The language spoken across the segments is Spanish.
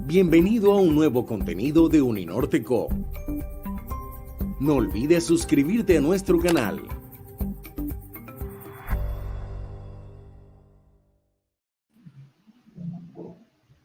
Bienvenido a un nuevo contenido de Uninorte Co. No olvides suscribirte a nuestro canal.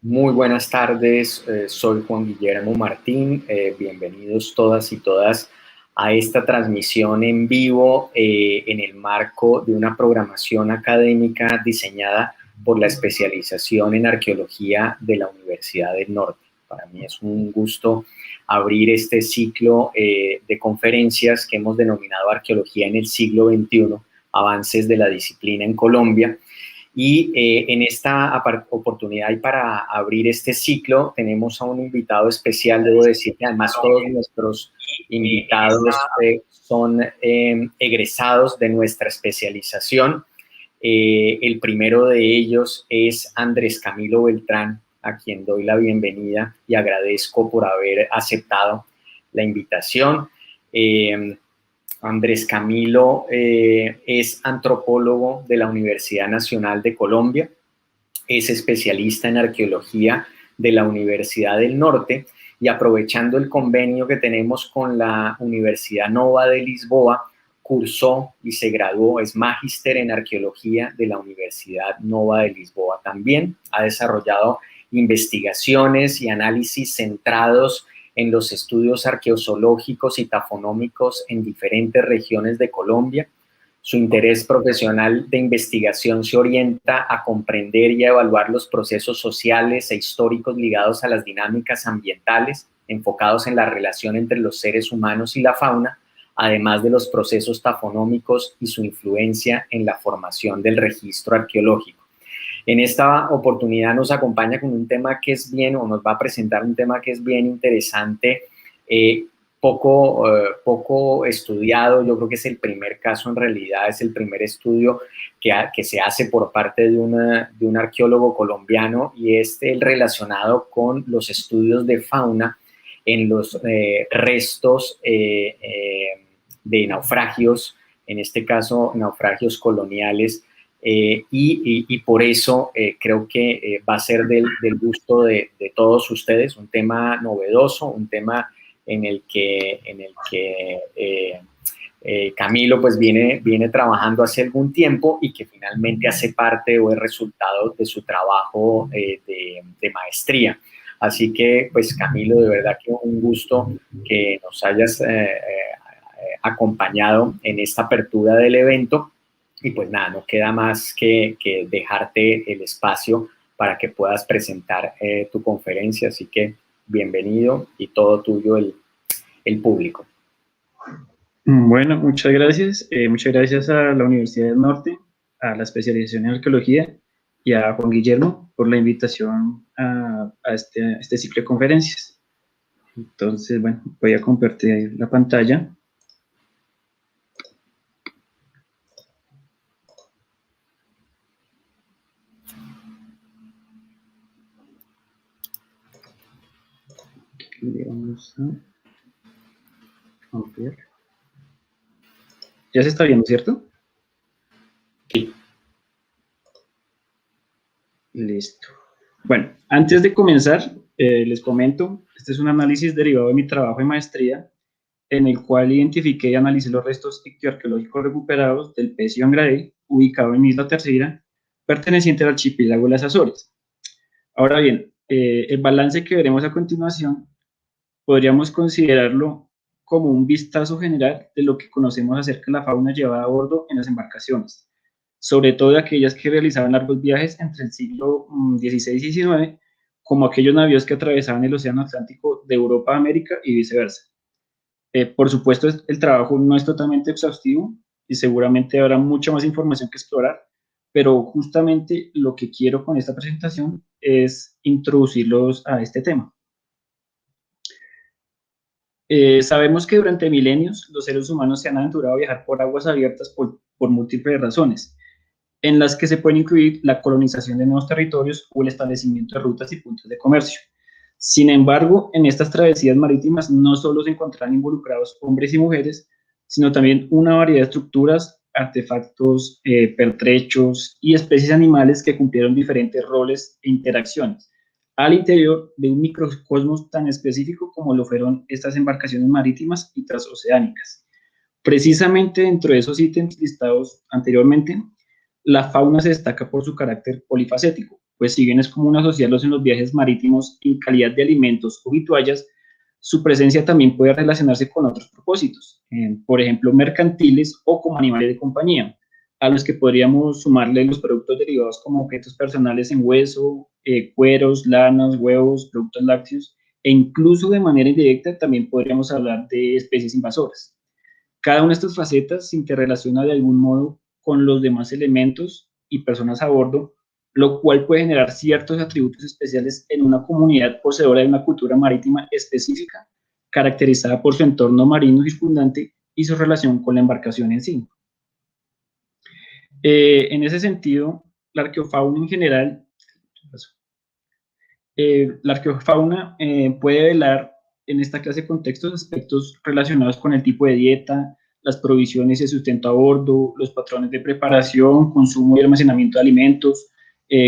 Muy buenas tardes, soy Juan Guillermo Martín, bienvenidos todas y todas a esta transmisión en vivo en el marco de una programación académica diseñada por la especialización en arqueología de la Universidad del Norte. Para mí es un gusto abrir este ciclo de conferencias que hemos denominado Arqueología en el siglo XXI, avances de la disciplina en Colombia. Y en esta oportunidad y para abrir este ciclo tenemos a un invitado especial, debo decir que además todos nuestros invitados son egresados de nuestra especialización. El primero de ellos es Andrés Camilo Beltrán, a quien doy la bienvenida y agradezco por haber aceptado la invitación. Andrés Camilo es antropólogo de la Universidad Nacional de Colombia, es especialista en arqueología de la Universidad del Norte y aprovechando el convenio que tenemos con la Universidad Nova de Lisboa, cursó y se graduó, es magíster en arqueología de la Universidad Nova de Lisboa. También ha desarrollado investigaciones y análisis centrados en los estudios arqueozoológicos y tafonómicos en diferentes regiones de Colombia. Su interés profesional de investigación se orienta a comprender y a evaluar los procesos sociales e históricos ligados a las dinámicas ambientales, enfocados en la relación entre los seres humanos y la fauna, además de los procesos tafonómicos y su influencia en la formación del registro arqueológico. En esta oportunidad nos acompaña con un tema que es bien, o nos va a presentar un tema que es bien interesante, poco estudiado. Yo creo que es el primer caso, en realidad es el primer estudio que se hace por parte de un arqueólogo colombiano, y es el relacionado con los estudios de fauna en los restos de naufragios, en este caso naufragios coloniales. Y por eso creo que va a ser del gusto de todos ustedes, un tema novedoso, un tema en el que Camilo pues viene trabajando hace algún tiempo y que finalmente hace parte o es resultado de su trabajo de maestría. Así que pues Camilo, de verdad que un gusto que nos hayas acompañado en esta apertura del evento. Y pues nada, no queda más que dejarte el espacio para que puedas presentar tu conferencia. Así que bienvenido y todo tuyo el público. Bueno, muchas gracias. Muchas gracias a la Universidad del Norte, a la especialización en arqueología y a Juan Guillermo por la invitación a este ciclo de conferencias. Entonces, bueno, voy a compartir la pantalla. Vamos a ampliar. Ya se está viendo, ¿cierto? Sí. Listo. Bueno, antes de comenzar, les comento, este es un análisis derivado de mi trabajo de maestría, en el cual identifiqué y analicé los restos ictioarqueológicos recuperados del pez Iván Gray, ubicado en Isla Terceira, perteneciente al archipiélago de las Azores. Ahora bien, el balance que veremos a continuación podríamos considerarlo como un vistazo general de lo que conocemos acerca de la fauna llevada a bordo en las embarcaciones, sobre todo de aquellas que realizaban largos viajes entre el siglo XVI y XIX, como aquellos navíos que atravesaban el Océano Atlántico de Europa a América y viceversa. Por supuesto, el trabajo no es totalmente exhaustivo y seguramente habrá mucha más información que explorar, pero justamente lo que quiero con esta presentación es introducirlos a este tema. Sabemos que durante milenios los seres humanos se han aventurado a viajar por aguas abiertas por múltiples razones, en las que se puede incluir la colonización de nuevos territorios o el establecimiento de rutas y puntos de comercio. Sin embargo, en estas travesías marítimas no solo se encontrarán involucrados hombres y mujeres, sino también una variedad de estructuras, artefactos, pertrechos y especies animales que cumplieron diferentes roles e interacciones, al interior de un microcosmos tan específico como lo fueron estas embarcaciones marítimas y transoceánicas. Precisamente dentro de esos ítems listados anteriormente, la fauna se destaca por su carácter polifacético, pues si bien es común asociarlos en los viajes marítimos en calidad de alimentos o vituallas, su presencia también puede relacionarse con otros propósitos, por ejemplo, mercantiles o como animales de compañía, a los que podríamos sumarle los productos derivados como objetos personales en hueso, cueros, lanas, huevos, productos lácteos, e incluso de manera indirecta también podríamos hablar de especies invasoras. Cada una de estas facetas se interrelaciona de algún modo con los demás elementos y personas a bordo, lo cual puede generar ciertos atributos especiales en una comunidad poseedora de una cultura marítima específica, caracterizada por su entorno marino circundante y su relación con la embarcación en sí. En ese sentido, la arqueofauna en general, puede velar en esta clase de contextos aspectos relacionados con el tipo de dieta, las provisiones y sustento a bordo, los patrones de preparación, consumo y almacenamiento de alimentos,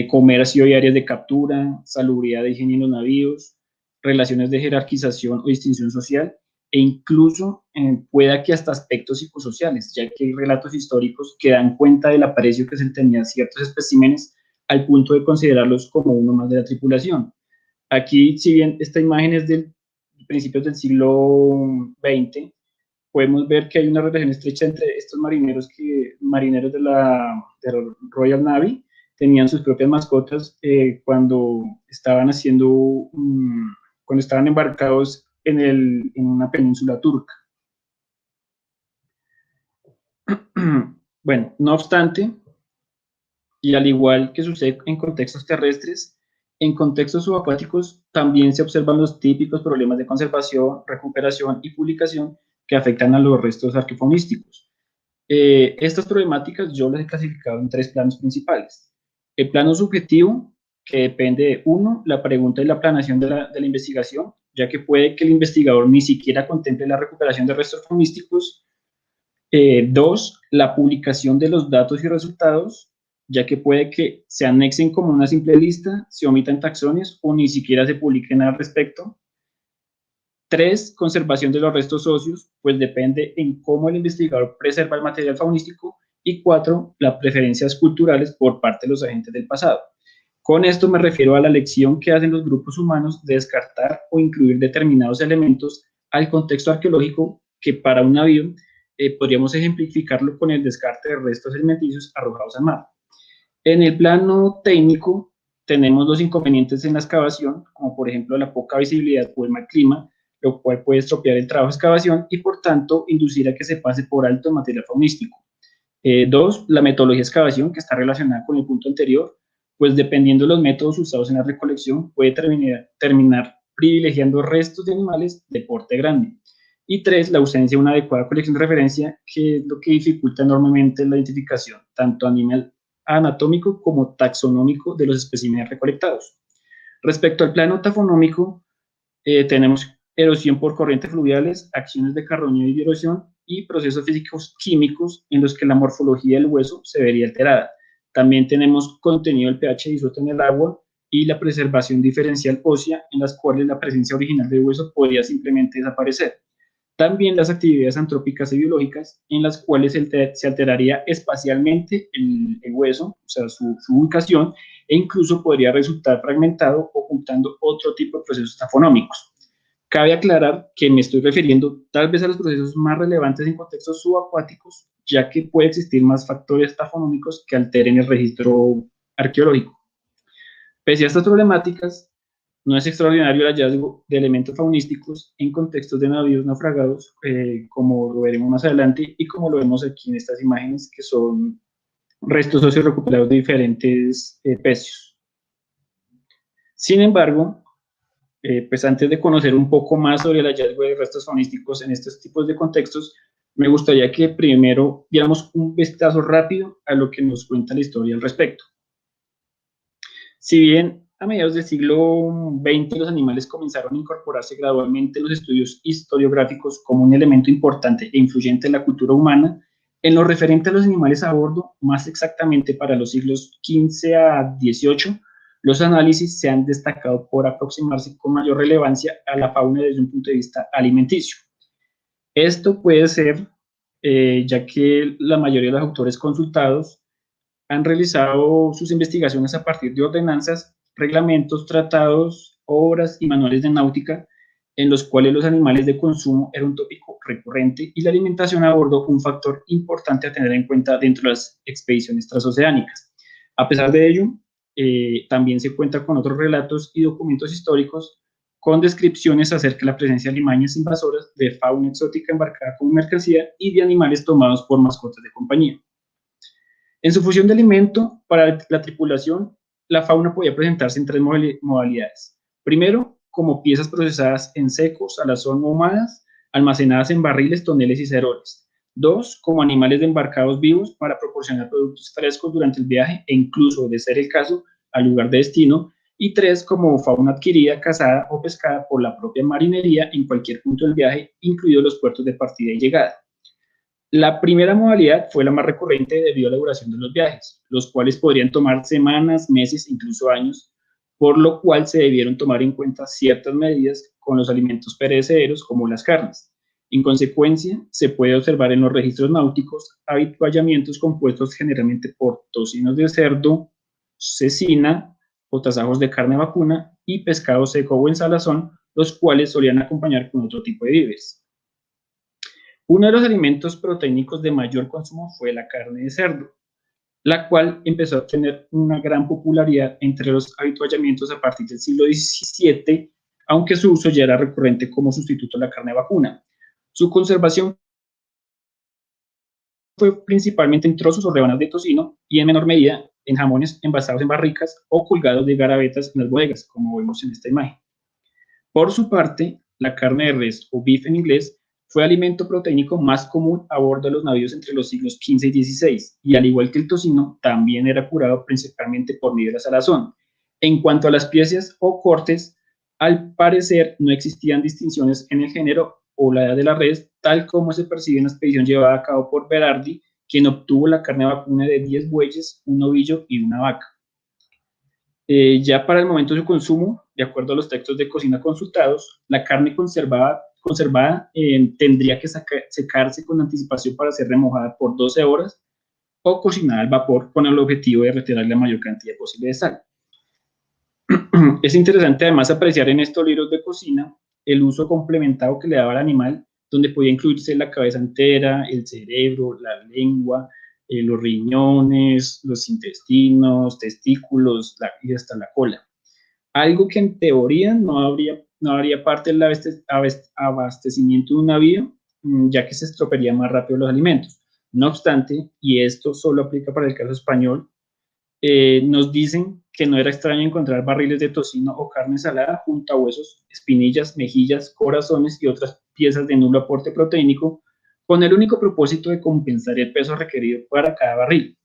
comercio y áreas de captura, salubridad de higiene en los navíos, relaciones de jerarquización o distinción social, e incluso pueda que hasta aspectos psicosociales, ya que hay relatos históricos que dan cuenta del aprecio que se le tenía a ciertos especímenes al punto de considerarlos como uno más de la tripulación. Aquí, si bien esta imagen es de principios del siglo XX, podemos ver que hay una relación estrecha entre estos marineros de la Royal Navy tenían sus propias mascotas cuando estaban embarcados en una península turca. Bueno, no obstante, y al igual que sucede en contextos terrestres, en contextos subacuáticos también se observan los típicos problemas de conservación, recuperación y publicación que afectan a los restos arqueofaunísticos. Estas problemáticas yo las he clasificado en 3 planos principales. El plano subjetivo, que depende de, 1, la pregunta y la planeación de la investigación, ya que puede que el investigador ni siquiera contemple la recuperación de restos faunísticos. 2, la publicación de los datos y resultados, ya que puede que se anexen como una simple lista, se omitan taxones o ni siquiera se publiquen al respecto. 3, conservación de los restos óseos, pues depende en cómo el investigador preserva el material faunístico. Y 4, las preferencias culturales por parte de los agentes del pasado. Con esto me refiero a la elección que hacen los grupos humanos de descartar o incluir determinados elementos al contexto arqueológico que para un navío podríamos ejemplificarlo con el descarte de restos alimenticios arrojados al mar. En el plano técnico tenemos los inconvenientes en la excavación, como por ejemplo la poca visibilidad o el mal clima, lo cual puede estropear el trabajo de excavación y por tanto inducir a que se pase por alto el material faunístico. 2, la metodología de excavación, que está relacionada con el punto anterior, pues dependiendo de los métodos usados en la recolección puede terminar privilegiando restos de animales de porte grande. Y 3, la ausencia de una adecuada colección de referencia, que es lo que dificulta enormemente la identificación, tanto a nivel anatómico como taxonómico de los especímenes recolectados. Respecto al plano tafonómico, tenemos erosión por corrientes fluviales, acciones de carroñeo y de erosión, y procesos físicos químicos en los que la morfología del hueso se vería alterada. También tenemos contenido del pH disuelto en el agua y la preservación diferencial ósea, en las cuales la presencia original del hueso podría simplemente desaparecer. También las actividades antrópicas y biológicas, en las cuales se alteraría espacialmente el hueso, o sea, su ubicación, e incluso podría resultar fragmentado, ocultando otro tipo de procesos tafonómicos. Cabe aclarar que me estoy refiriendo tal vez a los procesos más relevantes en contextos subacuáticos, ya que puede existir más factores tafonómicos que alteren el registro arqueológico. Pese a estas problemáticas, no es extraordinario el hallazgo de elementos faunísticos en contextos de navíos naufragados, como lo veremos más adelante y como lo vemos aquí en estas imágenes, que son restos óseos recuperados de diferentes pecios. Sin embargo, pues antes de conocer un poco más sobre el hallazgo de restos faunísticos en estos tipos de contextos, me gustaría que primero diéramos un vistazo rápido a lo que nos cuenta la historia al respecto. Si bien a mediados del siglo XX los animales comenzaron a incorporarse gradualmente en los estudios historiográficos como un elemento importante e influyente en la cultura humana, en lo referente a los animales a bordo, más exactamente para los siglos XV a XVIII, los análisis se han destacado por aproximarse con mayor relevancia a la fauna desde un punto de vista alimenticio. Esto puede ser ya que la mayoría de los autores consultados han realizado sus investigaciones a partir de ordenanzas, reglamentos, tratados, obras y manuales de náutica, en los cuales los animales de consumo era un tópico recurrente y la alimentación a bordo un factor importante a tener en cuenta dentro de las expediciones transoceánicas. A pesar de ello, también se cuenta con otros relatos y documentos históricos con descripciones acerca de la presencia de alimañas invasoras, de fauna exótica embarcada como mercancía y de animales tomados por mascotas de compañía. En su función de alimento para la tripulación, la fauna podía presentarse en tres modalidades. Primero, como piezas procesadas en seco, salazón o ahumadas, almacenadas en barriles, toneles y ceroles. Dos, como animales embarcados vivos para proporcionar productos frescos durante el viaje e incluso, de ser el caso, al lugar de destino. Y tres, como fauna adquirida, cazada o pescada por la propia marinería en cualquier punto del viaje, incluidos los puertos de partida y llegada. La primera modalidad fue la más recurrente debido a la duración de los viajes, los cuales podrían tomar semanas, meses, incluso años, por lo cual se debieron tomar en cuenta ciertas medidas con los alimentos perecederos como las carnes. En consecuencia, se puede observar en los registros náuticos avituallamientos compuestos generalmente por tocinos de cerdo, cecina o tasajos de carne vacuna y pescado seco o en salazón, los cuales solían acompañar con otro tipo de víveres. Uno de los alimentos proteínicos de mayor consumo fue la carne de cerdo, la cual empezó a tener una gran popularidad entre los avituallamientos a partir del siglo XVII, aunque su uso ya era recurrente como sustituto a la carne vacuna. Su conservación fue principalmente en trozos o rebanadas de tocino y en menor medida en jamones envasados en barricas o colgados de garabetas en las bodegas, como vemos en esta imagen. Por su parte, la carne de res o beef en inglés fue alimento proteínico más común a bordo de los navíos entre los siglos XV y XVI, y al igual que el tocino, también era curado principalmente por medio de la salazón. En cuanto a las piezas o cortes, al parecer no existían distinciones en el género o la edad de la res, tal como se percibe en la expedición llevada a cabo por Berardi, quien obtuvo la carne vacuna de 10 bueyes, un novillo y una vaca. Ya para el momento de su consumo, de acuerdo a los textos de cocina consultados, la carne conservada tendría que secarse con anticipación para ser remojada por 12 horas o cocinada al vapor con el objetivo de retirar la mayor cantidad posible de sal. Es interesante además apreciar en estos libros de cocina el uso complementado que le daba al animal, donde podía incluirse la cabeza entera, el cerebro, la lengua, los riñones, los intestinos, testículos y hasta la cola. Algo que en teoría no haría parte del abastecimiento de un navío, ya que se estropearía más rápido los alimentos. No obstante, y esto solo aplica para el caso español, nos dicen que no era extraño encontrar barriles de tocino o carne salada junto a huesos, espinillas, mejillas, corazones y otras piezas de nulo aporte proteínico, con el único propósito de compensar el peso requerido para cada barril.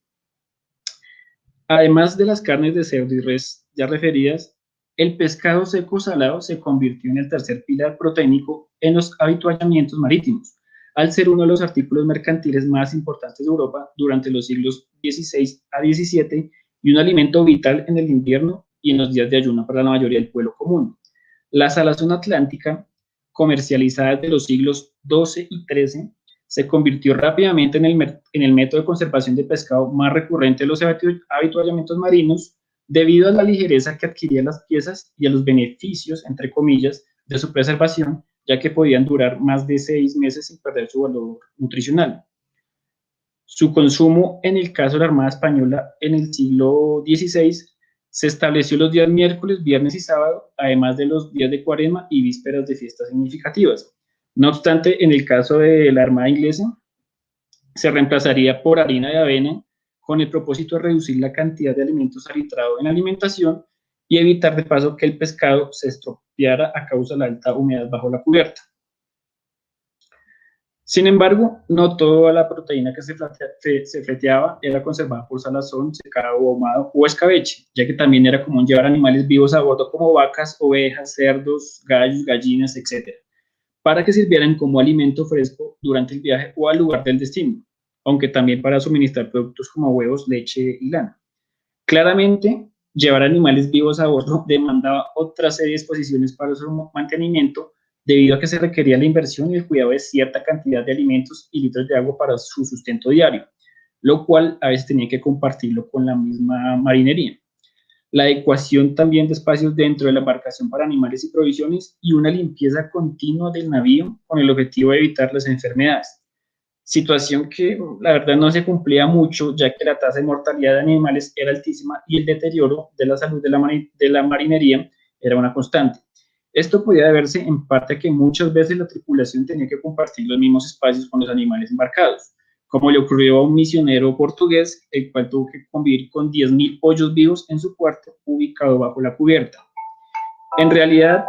Además de las carnes de cerdo y res ya referidas, el pescado seco salado se convirtió en el tercer pilar proteínico en los avituallamientos marítimos, al ser uno de los artículos mercantiles más importantes de Europa durante los siglos XVI a XVII y un alimento vital en el invierno y en los días de ayuno para la mayoría del pueblo común. La salazón atlántica, comercializada desde los siglos XII y XIII, se convirtió rápidamente en el método de conservación de pescado más recurrente de los avituallamientos marinos, debido a la ligereza que adquirían las piezas y a los beneficios, entre comillas, de su preservación, ya que podían durar más de 6 meses sin perder su valor nutricional. Su consumo en el caso de la Armada Española en el siglo XVI se estableció los días miércoles, viernes y sábado, además de los días de Cuaresma y vísperas de fiestas significativas. No obstante, en el caso de la Armada inglesa, se reemplazaría por harina de avena con el propósito de reducir la cantidad de alimentos arbitrados en la alimentación y evitar de paso que el pescado se estropeara a causa de la alta humedad bajo la cubierta. Sin embargo, no toda la proteína que se fleteaba era conservada por salazón, secado o ahumado o escabeche, ya que también era común llevar animales vivos a bordo como vacas, ovejas, cerdos, gallos, gallinas, etc., para que sirvieran como alimento fresco durante el viaje o al lugar del destino, aunque también para suministrar productos como huevos, leche y lana. Claramente, llevar animales vivos a bordo demandaba otra serie de disposiciones para su mantenimiento, debido a que se requería la inversión y el cuidado de cierta cantidad de alimentos y litros de agua para su sustento diario, lo cual a veces tenía que compartirlo con la misma marinería. La adecuación también de espacios dentro de la embarcación para animales y provisiones y una limpieza continua del navío con el objetivo de evitar las enfermedades. Situación que la verdad no se cumplía mucho, ya que la tasa de mortalidad de animales era altísima y el deterioro de la salud de la marinería era una constante. Esto podía deberse en parte a que muchas veces la tripulación tenía que compartir los mismos espacios con los animales embarcados, como le ocurrió a un misionero portugués, el cual tuvo que convivir con 10.000 pollos vivos en su cuarto ubicado bajo la cubierta. En realidad,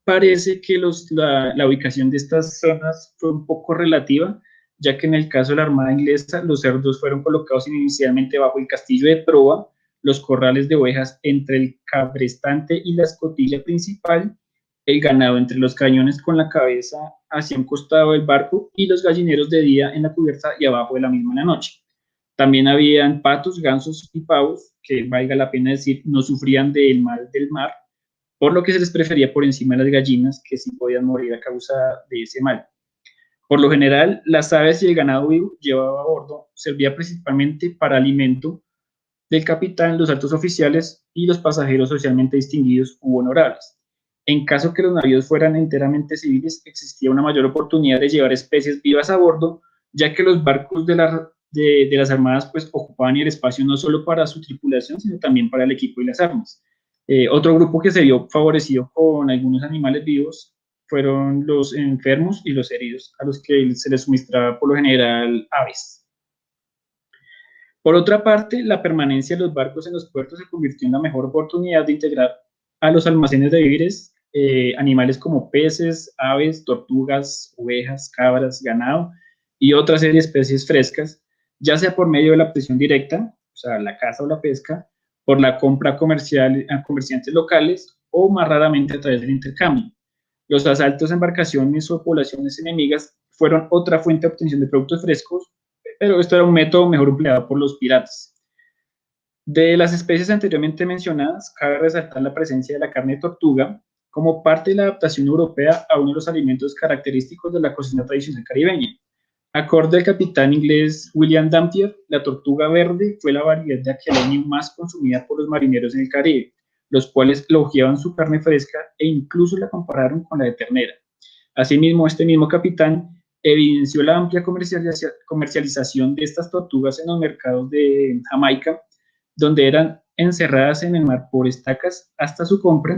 parece que la ubicación de estas zonas fue un poco relativa, ya que en el caso de la Armada inglesa, los cerdos fueron colocados inicialmente bajo el castillo de proa, los corrales de ovejas entre el cabrestante y la escotilla principal, el ganado entre los cañones con la cabeza hacia un costado del barco y los gallineros de día en la cubierta y abajo de la misma en la noche. También habían patos, gansos y pavos, que valga la pena decir, no sufrían del mal del mar, por lo que se les prefería por encima de las gallinas, que sí podían morir a causa de ese mal. Por lo general, las aves y el ganado vivo llevado a bordo servía principalmente para alimento del capitán, los altos oficiales y los pasajeros socialmente distinguidos u honorables. En caso que los navíos fueran enteramente civiles, existía una mayor oportunidad de llevar especies vivas a bordo, ya que los barcos de las armadas pues, ocupaban el espacio no solo para su tripulación, sino también para el equipo y las armas. Otro grupo que se vio favorecido con algunos animales vivos fueron los enfermos y los heridos, a los que se les suministraba por lo general aves. Por otra parte, la permanencia de los barcos en los puertos se convirtió en la mejor oportunidad de integrar a los almacenes de víveres animales como peces, aves, tortugas, ovejas, cabras, ganado y otra serie de especies frescas, ya sea por medio de la presión directa, o sea, la caza o la pesca, por la compra comercial a comerciantes locales o más raramente a través del intercambio. Los asaltos a embarcaciones o poblaciones enemigas fueron otra fuente de obtención de productos frescos, pero esto era un método mejor empleado por los piratas. De las especies anteriormente mencionadas, cabe resaltar la presencia de la carne de tortuga como parte de la adaptación europea a uno de los alimentos característicos de la cocina tradicional caribeña. Acorde al capitán inglés William Dampier, la tortuga verde fue la variedad de aquelarre más consumida por los marineros en el Caribe, los cuales elogiaban su carne fresca e incluso la compararon con la de ternera. Asimismo, este mismo capitán evidenció la amplia comercialización de estas tortugas en los mercados de Jamaica, donde eran encerradas en el mar por estacas hasta su compra,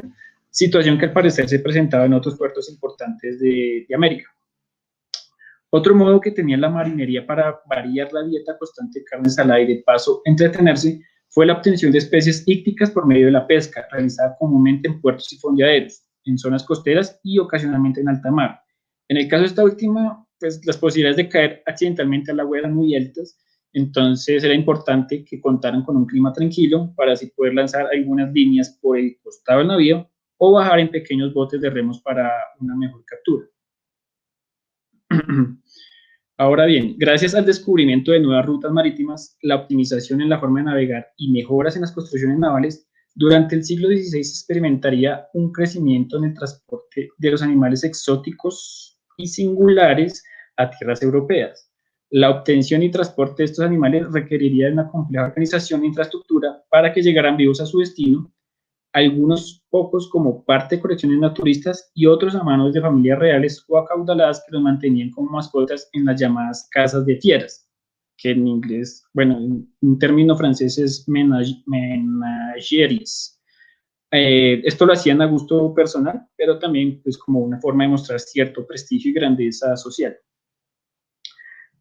situación que al parecer se presentaba en otros puertos importantes de América. Otro modo que tenía la marinería para variar la dieta constante de carnes al aire, paso, entretenerse, fue la obtención de especies ícticas por medio de la pesca, realizada comúnmente en puertos y fondeaderos, en zonas costeras y ocasionalmente en alta mar. En el caso de esta última, pues las posibilidades de caer accidentalmente al agua eran muy altas, entonces era importante que contaran con un clima tranquilo para así poder lanzar algunas líneas por el costado del navío o bajar en pequeños botes de remos para una mejor captura. Ahora bien, gracias al descubrimiento de nuevas rutas marítimas, la optimización en la forma de navegar y mejoras en las construcciones navales, durante el siglo XVI se experimentaría un crecimiento en el transporte de los animales exóticos y singulares a tierras europeas. La obtención y transporte de estos animales requeriría de una compleja organización e infraestructura para que llegaran vivos a su destino, algunos pocos como parte de colecciones naturistas y otros a manos de familias reales o acaudaladas que los mantenían como mascotas en las llamadas casas de fieras, que en inglés, bueno, un término francés es menageries. Esto lo hacían a gusto personal, pero también pues, como una forma de mostrar cierto prestigio y grandeza social.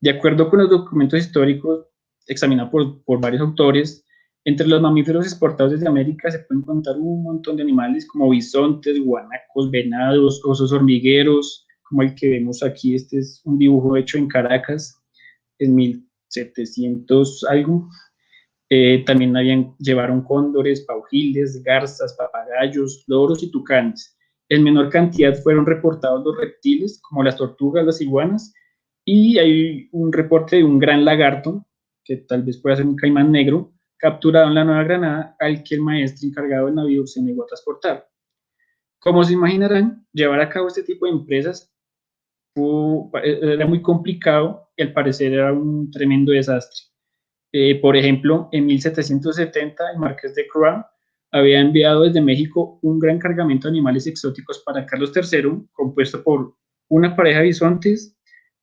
De acuerdo con los documentos históricos examinados por varios autores, entre los mamíferos exportados desde América se pueden contar un montón de animales como bisontes, guanacos, venados, osos hormigueros, como el que vemos aquí. Este es un dibujo hecho en Caracas en 1700 algo. También llevaron cóndores, paujiles, garzas, papagayos, loros y tucanes. En menor cantidad fueron reportados los reptiles, como las tortugas, las iguanas, y hay un reporte de un gran lagarto, que tal vez pueda ser un caimán negro, capturado en la Nueva Granada, al que el maestre encargado del navío se negó a transportar. Como se imaginarán, llevar a cabo este tipo de empresas era muy complicado y al parecer era un tremendo desastre. Por ejemplo, en 1770 el marqués de Croix había enviado desde México un gran cargamento de animales exóticos para Carlos III, compuesto por una pareja de bisontes,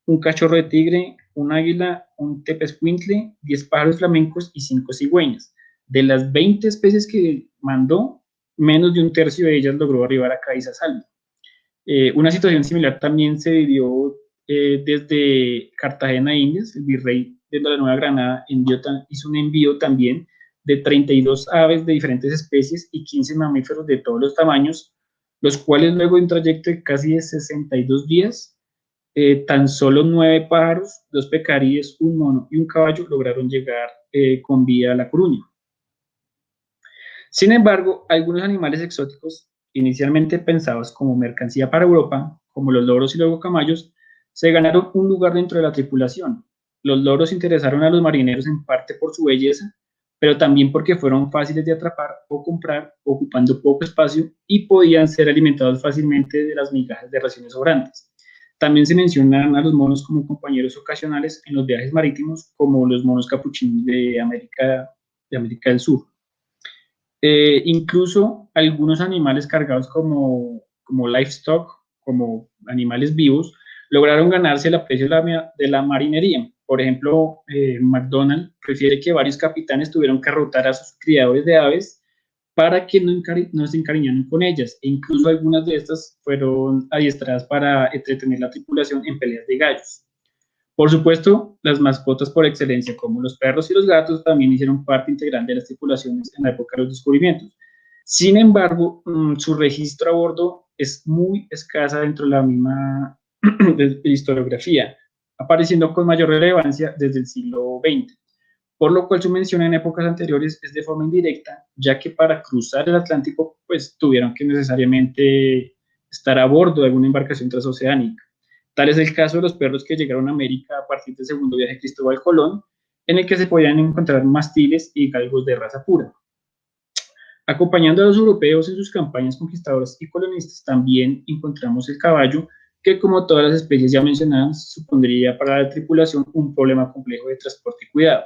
un cachorro de tigre, un águila, un tepezcuintle, 10 pájaros flamencos y 5 cigüeñas. De las 20 especies que mandó, menos de un tercio de ellas logró arribar a Cádiz a salvo. Una situación similar también se vivió desde Cartagena de Indias. El virrey de la Nueva Granada hizo un envío también de 32 aves de diferentes especies y 15 mamíferos de todos los tamaños, los cuales luego de un trayecto de casi de 62 días, tan solo 9 pájaros, 2 pecaríes, un mono y un caballo lograron llegar con vida a La Coruña. Sin embargo, algunos animales exóticos, inicialmente pensados como mercancía para Europa, como los loros y los guacamayos, se ganaron un lugar dentro de la tripulación. Los loros interesaron a los marineros en parte por su belleza, pero también porque fueron fáciles de atrapar o comprar, ocupando poco espacio y podían ser alimentados fácilmente de las migajas de raciones sobrantes. También se mencionan a los monos como compañeros ocasionales en los viajes marítimos, como los monos capuchinos de América del Sur. Incluso algunos animales cargados como livestock, como animales vivos, lograron ganarse el aprecio de la marinería. Por ejemplo, McDonald refiere que varios capitanes tuvieron que rotar a sus criadores de aves para que no se encariñaran con ellas, e incluso algunas de estas fueron adiestradas para entretener la tripulación en peleas de gallos. Por supuesto, las mascotas por excelencia, como los perros y los gatos, también hicieron parte integral de las tripulaciones en la época de los descubrimientos. Sin embargo, su registro a bordo es muy escasa dentro de la misma historiografía, apareciendo con mayor relevancia desde el siglo XX, por lo cual su mención en épocas anteriores es de forma indirecta, ya que para cruzar el Atlántico, pues tuvieron que necesariamente estar a bordo de alguna embarcación transoceánica. Tal es el caso de los perros que llegaron a América a partir del segundo viaje de Cristóbal Colón, en el que se podían encontrar mastiles y galgos de raza pura. Acompañando a los europeos en sus campañas conquistadoras y colonistas, también encontramos el caballo, que como todas las especies ya mencionadas, supondría para la tripulación un problema complejo de transporte y cuidado.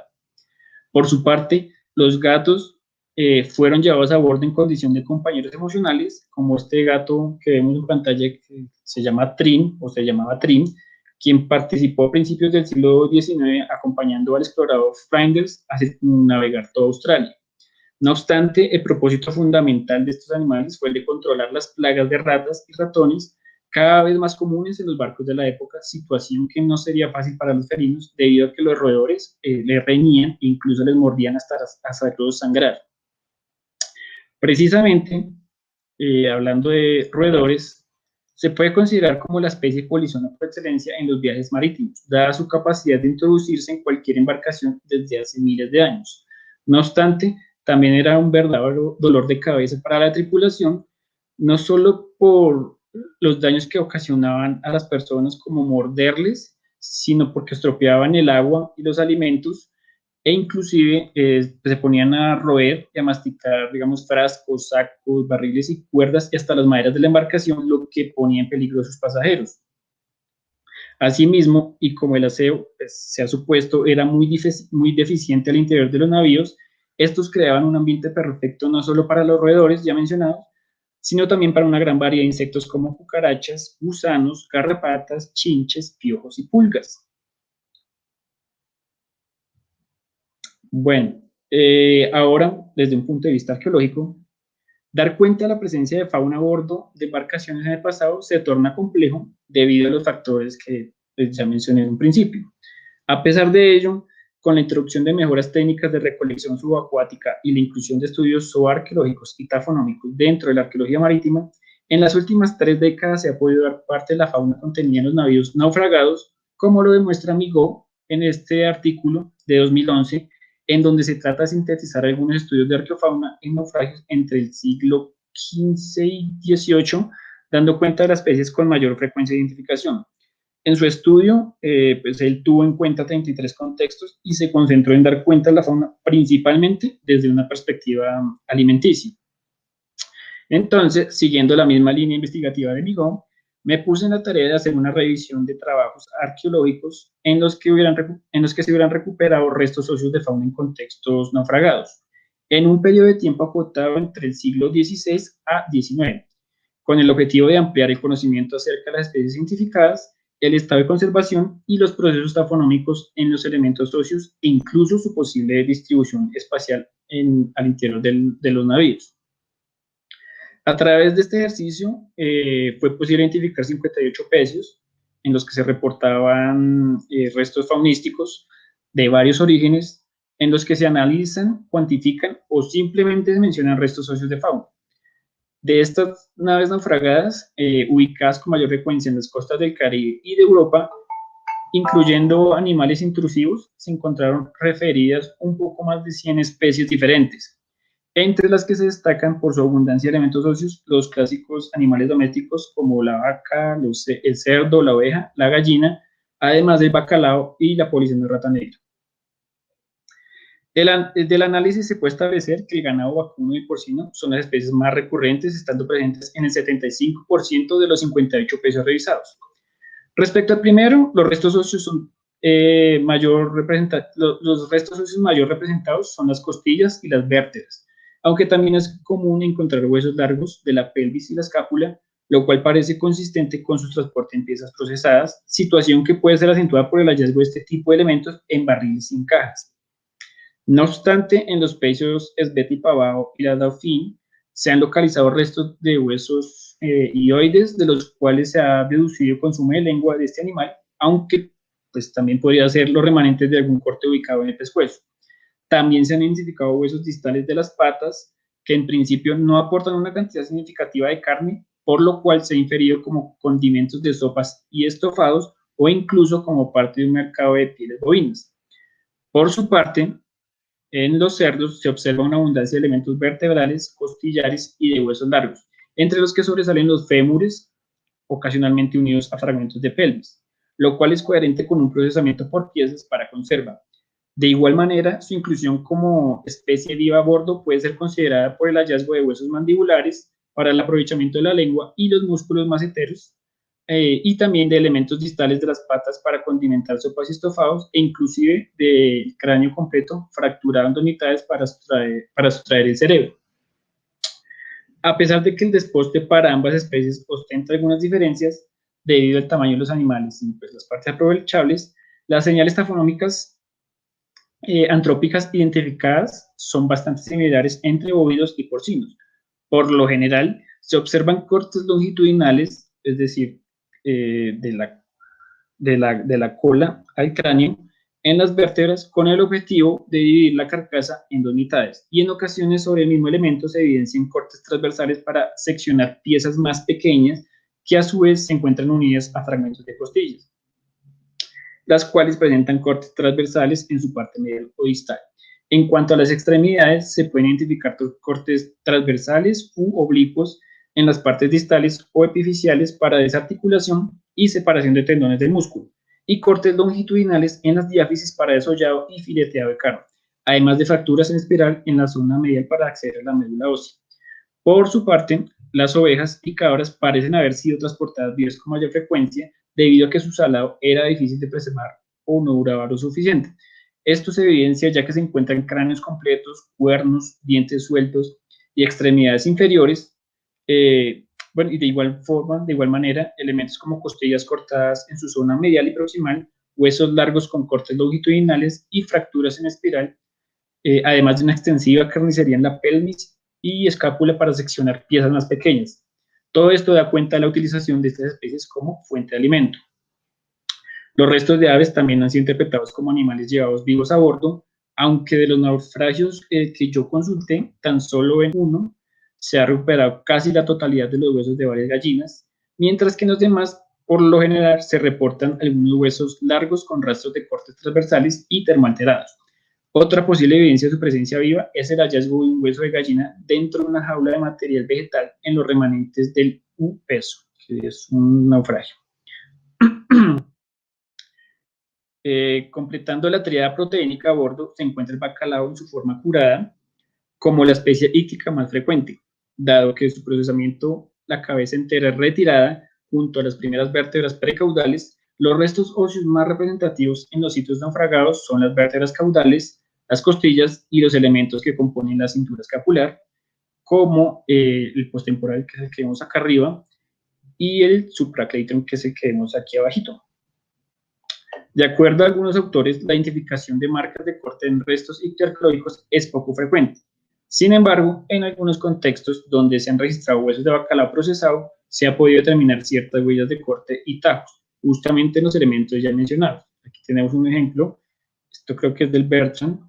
Por su parte, los gatos fueron llevados a bordo en condición de compañeros emocionales, como este gato que vemos en pantalla que se llama Trim, o se llamaba Trim, quien participó a principios del siglo XIX acompañando al explorador Flinders a navegar toda Australia. No obstante, el propósito fundamental de estos animales fue el de controlar las plagas de ratas y ratones, cada vez más comunes en los barcos de la época, situación que no sería fácil para los felinos debido a que los roedores les reñían e incluso les mordían hasta hacerlos sangrar. Precisamente, hablando de roedores, se puede considerar como la especie polizona por excelencia en los viajes marítimos, dada su capacidad de introducirse en cualquier embarcación desde hace miles de años. No obstante, también era un verdadero dolor de cabeza para la tripulación, no solo por los daños que ocasionaban a las personas como morderles, sino porque estropeaban el agua y los alimentos, e inclusive se ponían a roer y a masticar, digamos, frascos, sacos, barriles y cuerdas y hasta las maderas de la embarcación, lo que ponía en peligro a sus pasajeros. Asimismo, y como el aseo, pues, se ha supuesto, era muy deficiente al interior de los navíos, estos creaban un ambiente perfecto no solo para los roedores ya mencionados, sino también para una gran variedad de insectos como cucarachas, gusanos, garrapatas, chinches, piojos y pulgas. Bueno, ahora, desde un punto de vista arqueológico, dar cuenta de la presencia de fauna a bordo de embarcaciones en el pasado se torna complejo debido a los factores que ya mencioné en un principio. A pesar de ello, con la introducción de mejoras técnicas de recolección subacuática y la inclusión de estudios zooarqueológicos y tafonómicos dentro de la arqueología marítima, en las últimas 3 décadas se ha podido dar parte de la fauna contenida en los navíos naufragados, como lo demuestra Migaud en este artículo de 2011, en donde se trata de sintetizar algunos estudios de arqueofauna en naufragios entre el siglo XV y XVIII, dando cuenta de las especies con mayor frecuencia de identificación. En su estudio, pues él tuvo en cuenta 33 contextos y se concentró en dar cuenta de la fauna principalmente desde una perspectiva alimenticia. Entonces, siguiendo la misma línea investigativa de Migón, me puse en la tarea de hacer una revisión de trabajos arqueológicos en los que se hubieran recuperado restos óseos de fauna en contextos naufragados, en un periodo de tiempo acotado entre el siglo XVI a XIX, con el objetivo de ampliar el conocimiento acerca de las especies identificadas, el estado de conservación y los procesos tafonómicos en los elementos óseos e incluso su posible distribución espacial al interior de los navíos. A través de este ejercicio fue posible identificar 58 pecios en los que se reportaban restos faunísticos de varios orígenes, en los que se analizan, cuantifican o simplemente se mencionan restos óseos de fauna. De estas naves naufragadas, ubicadas con mayor frecuencia en las costas del Caribe y de Europa, incluyendo animales intrusivos, se encontraron referidas un poco más de 100 especies diferentes, entre las que se destacan por su abundancia de elementos óseos los clásicos animales domésticos como la vaca, el cerdo, la oveja, la gallina, además del bacalao y la polisema rata negra. Del análisis se puede establecer que el ganado vacuno y porcino son las especies más recurrentes, estando presentes en el 75% de los 58 pecios revisados. Respecto al primero, los restos óseos son los restos óseos mayor representados son las costillas y las vértebras, aunque también es común encontrar huesos largos de la pelvis y la escápula, lo cual parece consistente con su transporte en piezas procesadas, situación que puede ser acentuada por el hallazgo de este tipo de elementos en barriles sin cajas. No obstante, en los pecios Sbeti pavao y la Dauphin se han localizado restos de huesos hyoides, de los cuales se ha deducido consumo de lengua de este animal, aunque pues, también podría ser los remanentes de algún corte ubicado en el pescuezo. También se han identificado huesos distales de las patas, que en principio no aportan una cantidad significativa de carne, por lo cual se ha inferido como condimentos de sopas y estofados, o incluso como parte de un mercado de pieles bovinas. Por su parte, en los cerdos se observa una abundancia de elementos vertebrales, costillares y de huesos largos, entre los que sobresalen los fémures, ocasionalmente unidos a fragmentos de pelvis, lo cual es coherente con un procesamiento por piezas para conserva. De igual manera, su inclusión como especie viva a bordo puede ser considerada por el hallazgo de huesos mandibulares para el aprovechamiento de la lengua y los músculos maceteros, y también de elementos distales de las patas para condimentar sopas y estofados, e inclusive del cráneo completo fracturado en dos mitades para sustraer el cerebro. A pesar de que el desposte para ambas especies ostenta algunas diferencias debido al tamaño de los animales y pues, las partes aprovechables, las señales tafonómicas antrópicas identificadas son bastante similares entre bóvidos y porcinos. Por lo general, se observan cortes longitudinales, es decir, de la cola al cráneo en las vértebras con el objetivo de dividir la carcasa en dos mitades, y en ocasiones sobre el mismo elemento se evidencian cortes transversales para seccionar piezas más pequeñas que a su vez se encuentran unidas a fragmentos de costillas, las cuales presentan cortes transversales en su parte medial o distal. En cuanto a las extremidades, se pueden identificar cortes transversales u oblicuos en las partes distales o epifisiales para desarticulación y separación de tendones del músculo, y cortes longitudinales en las diáfisis para desollado y fileteado de carne, además de fracturas en espiral en la zona medial para acceder a la médula ósea. Por su parte, las ovejas y cabras parecen haber sido transportadas vivas con mayor frecuencia debido a que su salado era difícil de preservar o no duraba lo suficiente. Esto se evidencia ya que se encuentran cráneos completos, cuernos, dientes sueltos y extremidades inferiores. Bueno, y de igual manera, elementos como costillas cortadas en su zona medial y proximal, huesos largos con cortes longitudinales y fracturas en espiral, además de una extensiva carnicería en la pelvis y escápula para seccionar piezas más pequeñas. Todo esto da cuenta de la utilización de estas especies como fuente de alimento. Los restos de aves también han sido interpretados como animales llevados vivos a bordo, aunque de los naufragios que yo consulté, tan solo en uno se ha recuperado casi la totalidad de los huesos de varias gallinas, mientras que en los demás, por lo general, se reportan algunos huesos largos con rastros de cortes transversales y termoalterados. Otra posible evidencia de su presencia viva es el hallazgo de un hueso de gallina dentro de una jaula de material vegetal en los remanentes del U-peso, que es un naufragio. Completando la tríada proteínica a bordo se encuentra el bacalao en su forma curada, como la especie íctica más frecuente, dado que su procesamiento, la cabeza entera es retirada junto a las primeras vértebras precaudales. Los restos óseos más representativos en los sitios naufragados son las vértebras caudales, las costillas y los elementos que componen la cintura escapular, como el postemporal, que es el que vemos acá arriba, y el supracleiton, que es el que vemos aquí abajito. De acuerdo a algunos autores, la identificación de marcas de corte en restos ictioarqueológicos es poco frecuente. Sin embargo, en algunos contextos donde se han registrado huesos de bacalao procesado, se ha podido determinar ciertas huellas de corte y tajos, justamente en los elementos ya mencionados. Aquí tenemos un ejemplo, esto creo que es del Bertrand.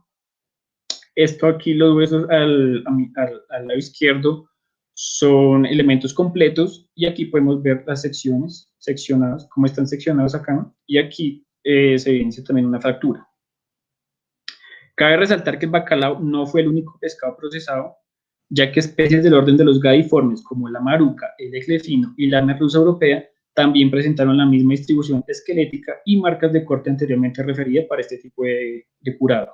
Esto aquí, los huesos al lado izquierdo son elementos completos, y aquí podemos ver las secciones, seccionadas, cómo están seccionados acá, y aquí se evidencia también una fractura. Cabe resaltar que el bacalao no fue el único pescado procesado, ya que especies del orden de los gadiformes, como la maruca, el eclefino y la merluza europea, también presentaron la misma distribución esquelética y marcas de corte anteriormente referida para este tipo de curado.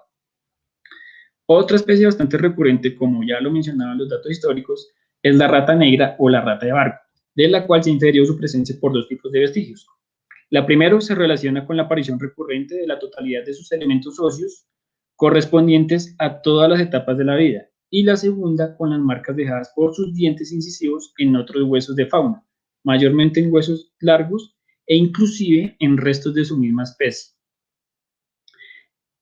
Otra especie bastante recurrente, como ya lo mencionaban los datos históricos, es la rata negra o la rata de barco, de la cual se infirió su presencia por dos tipos de vestigios. La primera se relaciona con la aparición recurrente de la totalidad de sus elementos óseos correspondientes a todas las etapas de la vida, y la segunda con las marcas dejadas por sus dientes incisivos en otros huesos de fauna, mayormente en huesos largos e inclusive en restos de su misma especie.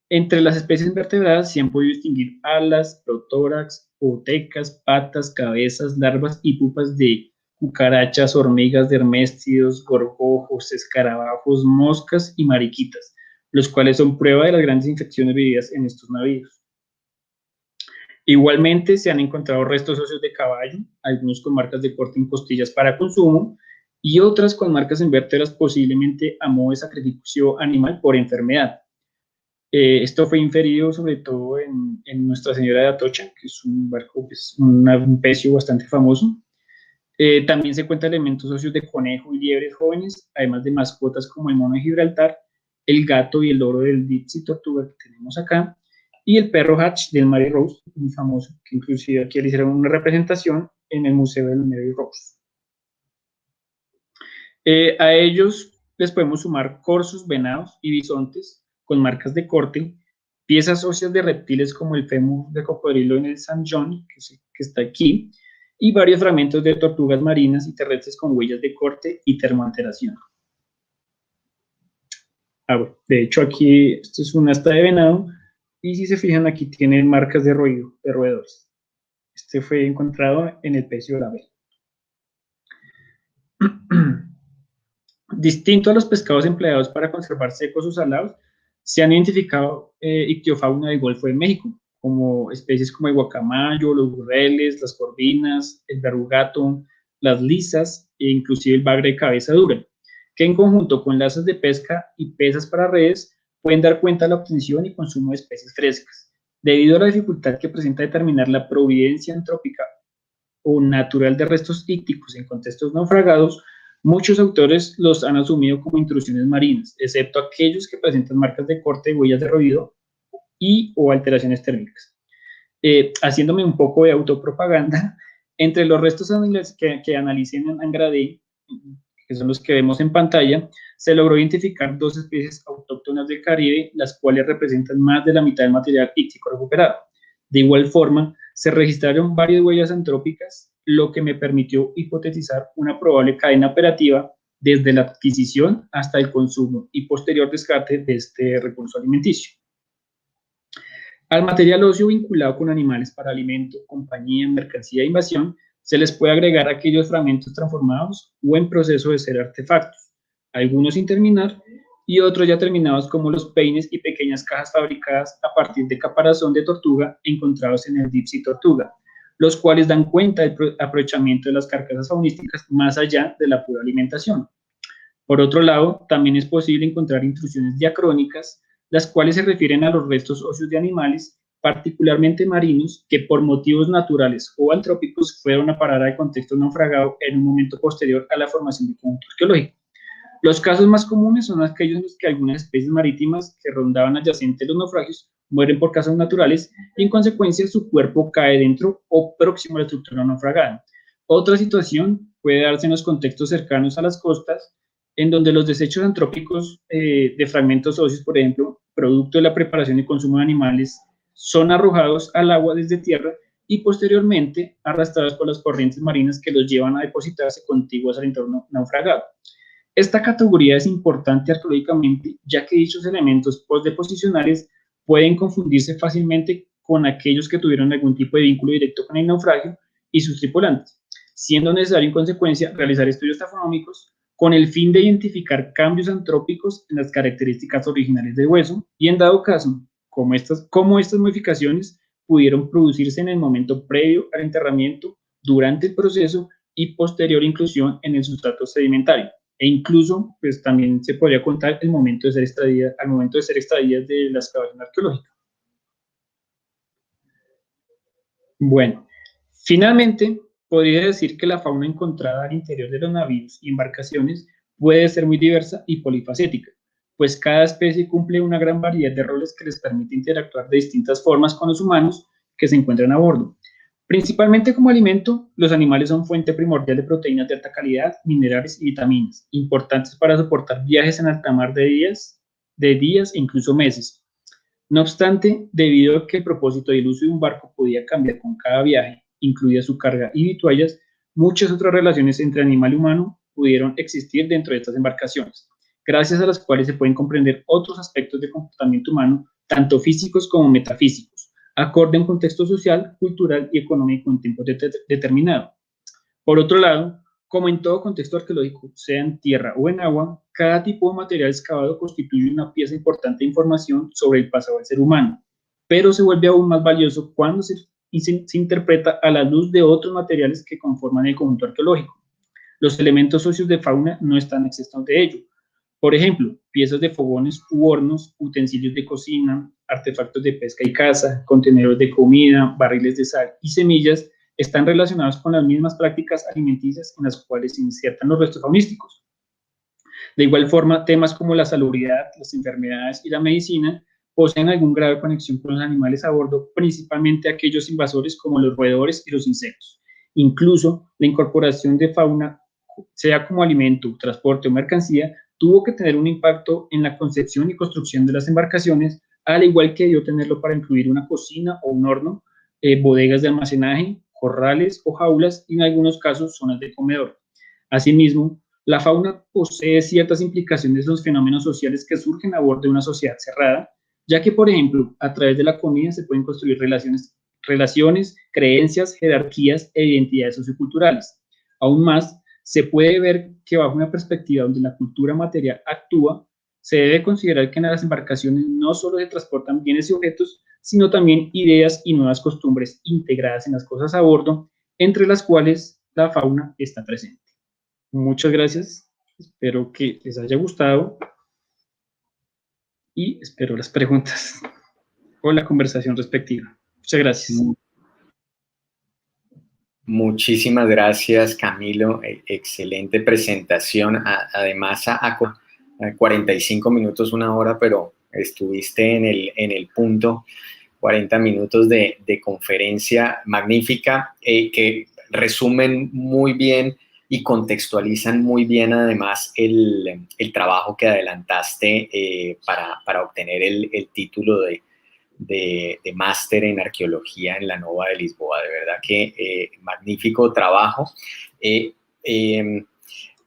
Entre las especies invertebradas se han podido distinguir alas, protórax, otecas, patas, cabezas, larvas y pupas de cucarachas, hormigas, derméstidos, gorgojos, escarabajos, moscas y mariquitas, los cuales son prueba de las grandes infecciones vividas en estos navíos. Igualmente se han encontrado restos óseos de caballo, algunos con marcas de corte en costillas para consumo y otras con marcas en vértebras, posiblemente a modo de sacrificio animal por enfermedad. Esto fue inferido sobre todo en Nuestra Señora de Atocha, que es un barco, pues, un pecio bastante famoso. También se encuentran elementos óseos de conejo y liebres jóvenes, además de mascotas como el mono de Gibraltar, el gato y el loro del Dipsy tortuga que tenemos acá, y el perro Hatch del Mary Rose, muy famoso, que inclusive aquí le hicieron una representación en el Museo del Mary Rose. A ellos les podemos sumar corzos, venados y bisontes con marcas de corte, piezas óseas de reptiles como el fémur de cocodrilo en el San John, que está aquí, y varios fragmentos de tortugas marinas y terrestres con huellas de corte y termoalteración. Bueno, de hecho aquí, esto es una asta de venado, y si se fijan aquí tiene marcas de roedores. Este fue encontrado en el pecio Label. Distinto a los pescados empleados para conservar secos o salados, se han identificado ictiofauna del Golfo de México, como especies como el guacamayo, los burreles, las corvinas, el verrugato, las lisas e inclusive el bagre de cabeza dura, que en conjunto con lazos de pesca y pesas para redes pueden dar cuenta de la obtención y consumo de especies frescas. Debido a la dificultad que presenta determinar la providencia antrópica o natural de restos ícticos en contextos naufragados, muchos autores los han asumido como intrusiones marinas, excepto aquellos que presentan marcas de corte y huellas de roído y o alteraciones térmicas. Haciéndome un poco de autopropaganda, entre los restos que analicé en Angrade, que son los que vemos en pantalla, se logró identificar dos especies autóctonas del Caribe, las cuales representan más de la mitad del material íctico recuperado. De igual forma, se registraron varias huellas antrópicas, lo que me permitió hipotetizar una probable cadena operativa desde la adquisición hasta el consumo y posterior descarte de este recurso alimenticio. Al material óseo vinculado con animales para alimento, compañía, mercancía e invasión, se les puede agregar aquellos fragmentos transformados o en proceso de ser artefactos, algunos sin terminar y otros ya terminados, como los peines y pequeñas cajas fabricadas a partir de caparazón de tortuga encontrados en el Dipsy tortuga, los cuales dan cuenta del aprovechamiento de las carcasas faunísticas más allá de la pura alimentación. Por otro lado, también es posible encontrar intrusiones diacrónicas, las cuales se refieren a los restos óseos de animales, particularmente marinos, que por motivos naturales o antrópicos fueron a parar al contexto naufragado en un momento posterior a la formación del conjunto arqueológico. Los casos más comunes son aquellos en los que algunas especies marítimas que rondaban adyacentes a los naufragios mueren por causas naturales y en consecuencia su cuerpo cae dentro o próximo a la estructura naufragada. Otra situación puede darse en los contextos cercanos a las costas, en donde los desechos antrópicos de fragmentos óseos, por ejemplo, producto de la preparación y consumo de animales, son arrojados al agua desde tierra y posteriormente arrastrados por las corrientes marinas que los llevan a depositarse contiguos al entorno naufragado. Esta categoría es importante arqueológicamente, ya que dichos elementos postdeposicionales pueden confundirse fácilmente con aquellos que tuvieron algún tipo de vínculo directo con el naufragio y sus tripulantes, siendo necesario en consecuencia realizar estudios taxonómicos con el fin de identificar cambios antrópicos en las características originales del hueso y, en dado caso, cómo estas modificaciones pudieron producirse en el momento previo al enterramiento, durante el proceso y posterior inclusión en el sustrato sedimentario. E incluso, pues también se podría contar el momento de ser extraídas de la excavación arqueológica. Bueno, finalmente, podría decir que la fauna encontrada al interior de los navíos y embarcaciones puede ser muy diversa y polifacética, pues cada especie cumple una gran variedad de roles que les permite interactuar de distintas formas con los humanos que se encuentran a bordo. Principalmente como alimento, los animales son fuente primordial de proteínas de alta calidad, minerales y vitaminas, importantes para soportar viajes en alta mar de días e incluso meses. No obstante, debido a que el propósito y el uso de un barco podía cambiar con cada viaje, incluida su carga y vituallas, muchas otras relaciones entre animal y humano pudieron existir dentro de estas embarcaciones, gracias a las cuales se pueden comprender otros aspectos del comportamiento humano, tanto físicos como metafísicos, acorde a un contexto social, cultural y económico en tiempo determinado. Por otro lado, como en todo contexto arqueológico, sea en tierra o en agua, cada tipo de material excavado constituye una pieza importante de información sobre el pasado del ser humano, pero se vuelve aún más valioso cuando se interpreta a la luz de otros materiales que conforman el conjunto arqueológico. Los elementos óseos de fauna no están exentos de ello. Por ejemplo, piezas de fogones u hornos, utensilios de cocina, artefactos de pesca y caza, contenedores de comida, barriles de sal y semillas están relacionados con las mismas prácticas alimenticias en las cuales se insertan los restos faunísticos. De igual forma, temas como la salubridad, las enfermedades y la medicina poseen algún grado de conexión con los animales a bordo, principalmente aquellos invasores como los roedores y los insectos. Incluso la incorporación de fauna, sea como alimento, transporte o mercancía, tuvo que tener un impacto en la concepción y construcción de las embarcaciones, al igual que debió tenerlo para incluir una cocina o un horno, bodegas de almacenaje, corrales o jaulas y en algunos casos zonas de comedor. Asimismo, la fauna posee ciertas implicaciones en los fenómenos sociales que surgen a bordo de una sociedad cerrada, ya que, por ejemplo, a través de la comida se pueden construir relaciones, creencias, jerarquías e identidades socioculturales. Aún más, se puede ver que bajo una perspectiva donde la cultura material actúa, se debe considerar que en las embarcaciones no solo se transportan bienes y objetos, sino también ideas y nuevas costumbres integradas en las cosas a bordo, entre las cuales la fauna está presente. Muchas gracias, espero que les haya gustado y espero las preguntas o la conversación respectiva. Muchas gracias. Muchísimas gracias, Camilo. Excelente presentación. Además, a 45 minutos, una hora, pero estuviste en el punto, 40 minutos de conferencia magnífica, que resumen muy bien y contextualizan muy bien, además, el trabajo que adelantaste para obtener el título de máster en arqueología en la Nova de Lisboa. De verdad que magnífico trabajo.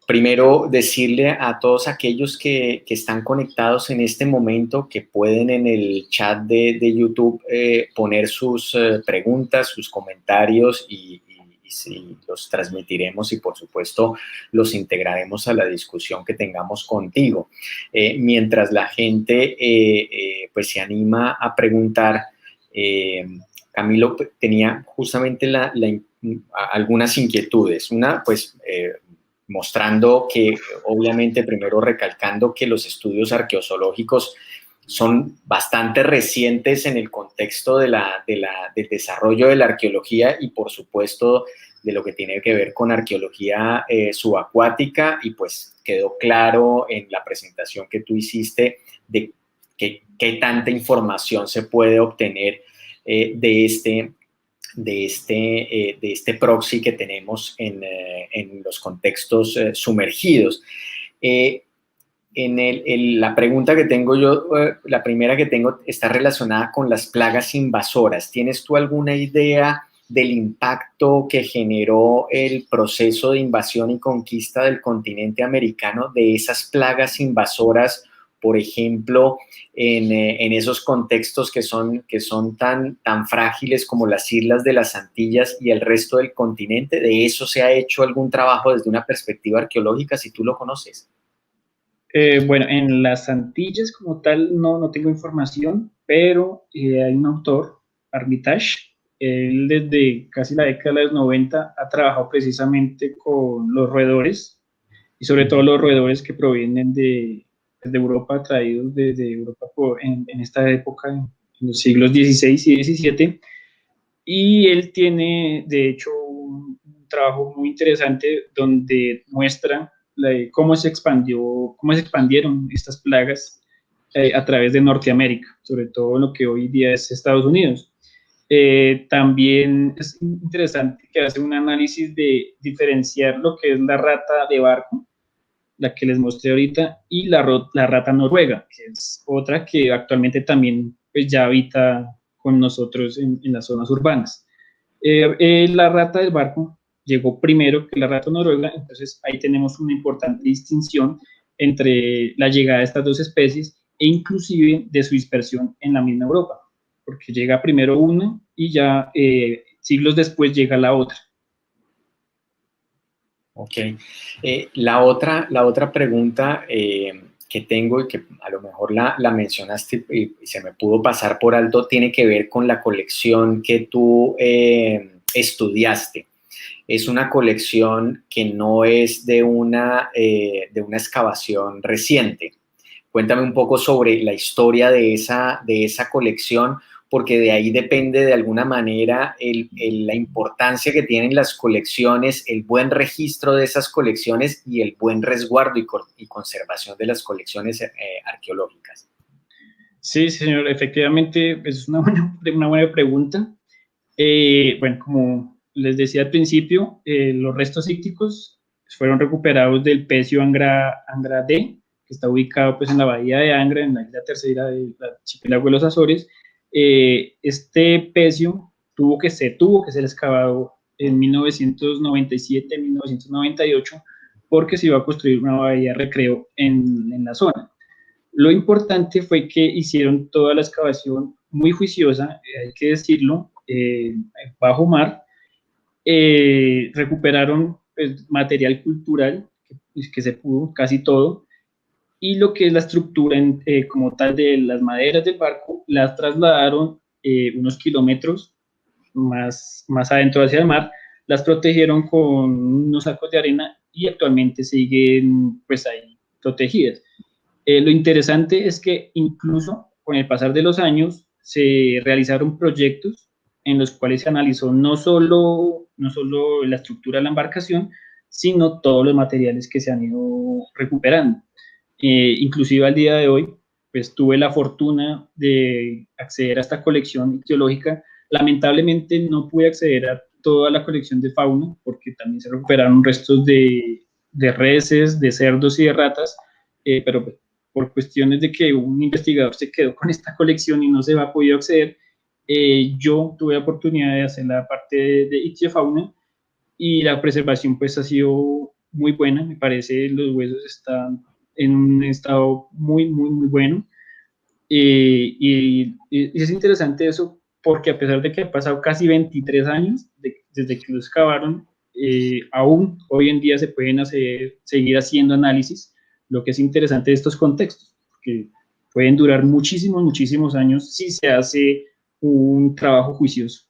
Primero, decirle a todos aquellos que están conectados en este momento que pueden en el chat de YouTube poner sus preguntas, sus comentarios y los transmitiremos y, por supuesto, los integraremos a la discusión que tengamos contigo. Mientras la gente pues se anima a preguntar, Camilo tenía justamente algunas inquietudes. Una, pues, mostrando que, obviamente, primero recalcando que los estudios arqueozoológicos son bastante recientes en el contexto del desarrollo de la arqueología y, por supuesto, lo que tiene que ver con arqueología subacuática, y pues quedó claro en la presentación que tú hiciste de qué tanta información se puede obtener de este proxy que tenemos en los contextos sumergidos. La pregunta que tengo yo, la primera que tengo, está relacionada con las plagas invasoras. ¿Tienes tú alguna idea del impacto que generó el proceso de invasión y conquista del continente americano, de esas plagas invasoras, por ejemplo, en esos contextos que son tan frágiles como las islas de las Antillas y el resto del continente? ¿De eso se ha hecho algún trabajo desde una perspectiva arqueológica, si tú lo conoces? Bueno, en las Antillas como tal no tengo información, pero hay un autor, Armitage. Él desde casi la década de los 90 ha trabajado precisamente con los roedores, y sobre todo los roedores que provienen de Europa, traídos desde Europa en esta época, en los siglos XVI y XVII. Y él tiene, de hecho, un trabajo muy interesante donde muestra cómo se expandieron estas plagas a través de Norteamérica, sobre todo lo que hoy día es Estados Unidos. También es interesante que hace un análisis de diferenciar lo que es la rata de barco, la que les mostré ahorita, y la rata noruega, que es otra que actualmente también pues, ya habita con nosotros en las zonas urbanas. La rata del barco llegó primero que la rata noruega, entonces ahí tenemos una importante distinción entre la llegada de estas dos especies e inclusive de su dispersión en la misma Europa, porque llega primero una y ya siglos después llega la otra. Ok. La otra pregunta que tengo, y que a lo mejor la mencionaste y se me pudo pasar por alto, tiene que ver con la colección que tú estudiaste. Es una colección que no es de una excavación reciente. Cuéntame un poco sobre la historia de esa colección, porque de ahí depende de alguna manera la importancia que tienen las colecciones, el buen registro de esas colecciones y el buen resguardo y conservación de las colecciones arqueológicas. Sí, señor, efectivamente es una buena pregunta. Bueno, como les decía al principio, los restos ícticos fueron recuperados del pecio Angra D, que está ubicado pues, en la bahía de Angra, en la isla tercera del archipiélago de los Azores. Este pecio tuvo que ser excavado en 1997, 1998, porque se iba a construir una bahía de recreo en la zona. Lo importante fue que hicieron toda la excavación muy juiciosa, hay que decirlo, bajo mar. Recuperaron pues, material cultural, que se pudo, casi todo, y lo que es la estructura como tal de las maderas del barco, las trasladaron unos kilómetros más adentro hacia el mar, las protegieron con unos sacos de arena y actualmente siguen pues ahí protegidas. Lo interesante es que incluso con el pasar de los años se realizaron proyectos en los cuales se analizó no solo la estructura de la embarcación, sino todos los materiales que se han ido recuperando. Inclusive al día de hoy, pues tuve la fortuna de acceder a esta colección arqueológica. Lamentablemente no pude acceder a toda la colección de fauna, porque también se recuperaron restos de reses, de cerdos y de ratas, pero por cuestiones de que un investigador se quedó con esta colección y no se ha podido acceder, yo tuve la oportunidad de hacer la parte de ictiofauna, y la preservación pues ha sido muy buena. Me parece los huesos están en un estado muy bueno, y es interesante eso porque a pesar de que han pasado casi 23 años desde que lo excavaron, aún hoy en día se pueden seguir haciendo análisis, lo que es interesante de estos contextos, que pueden durar muchísimos años si se hace un trabajo juicioso.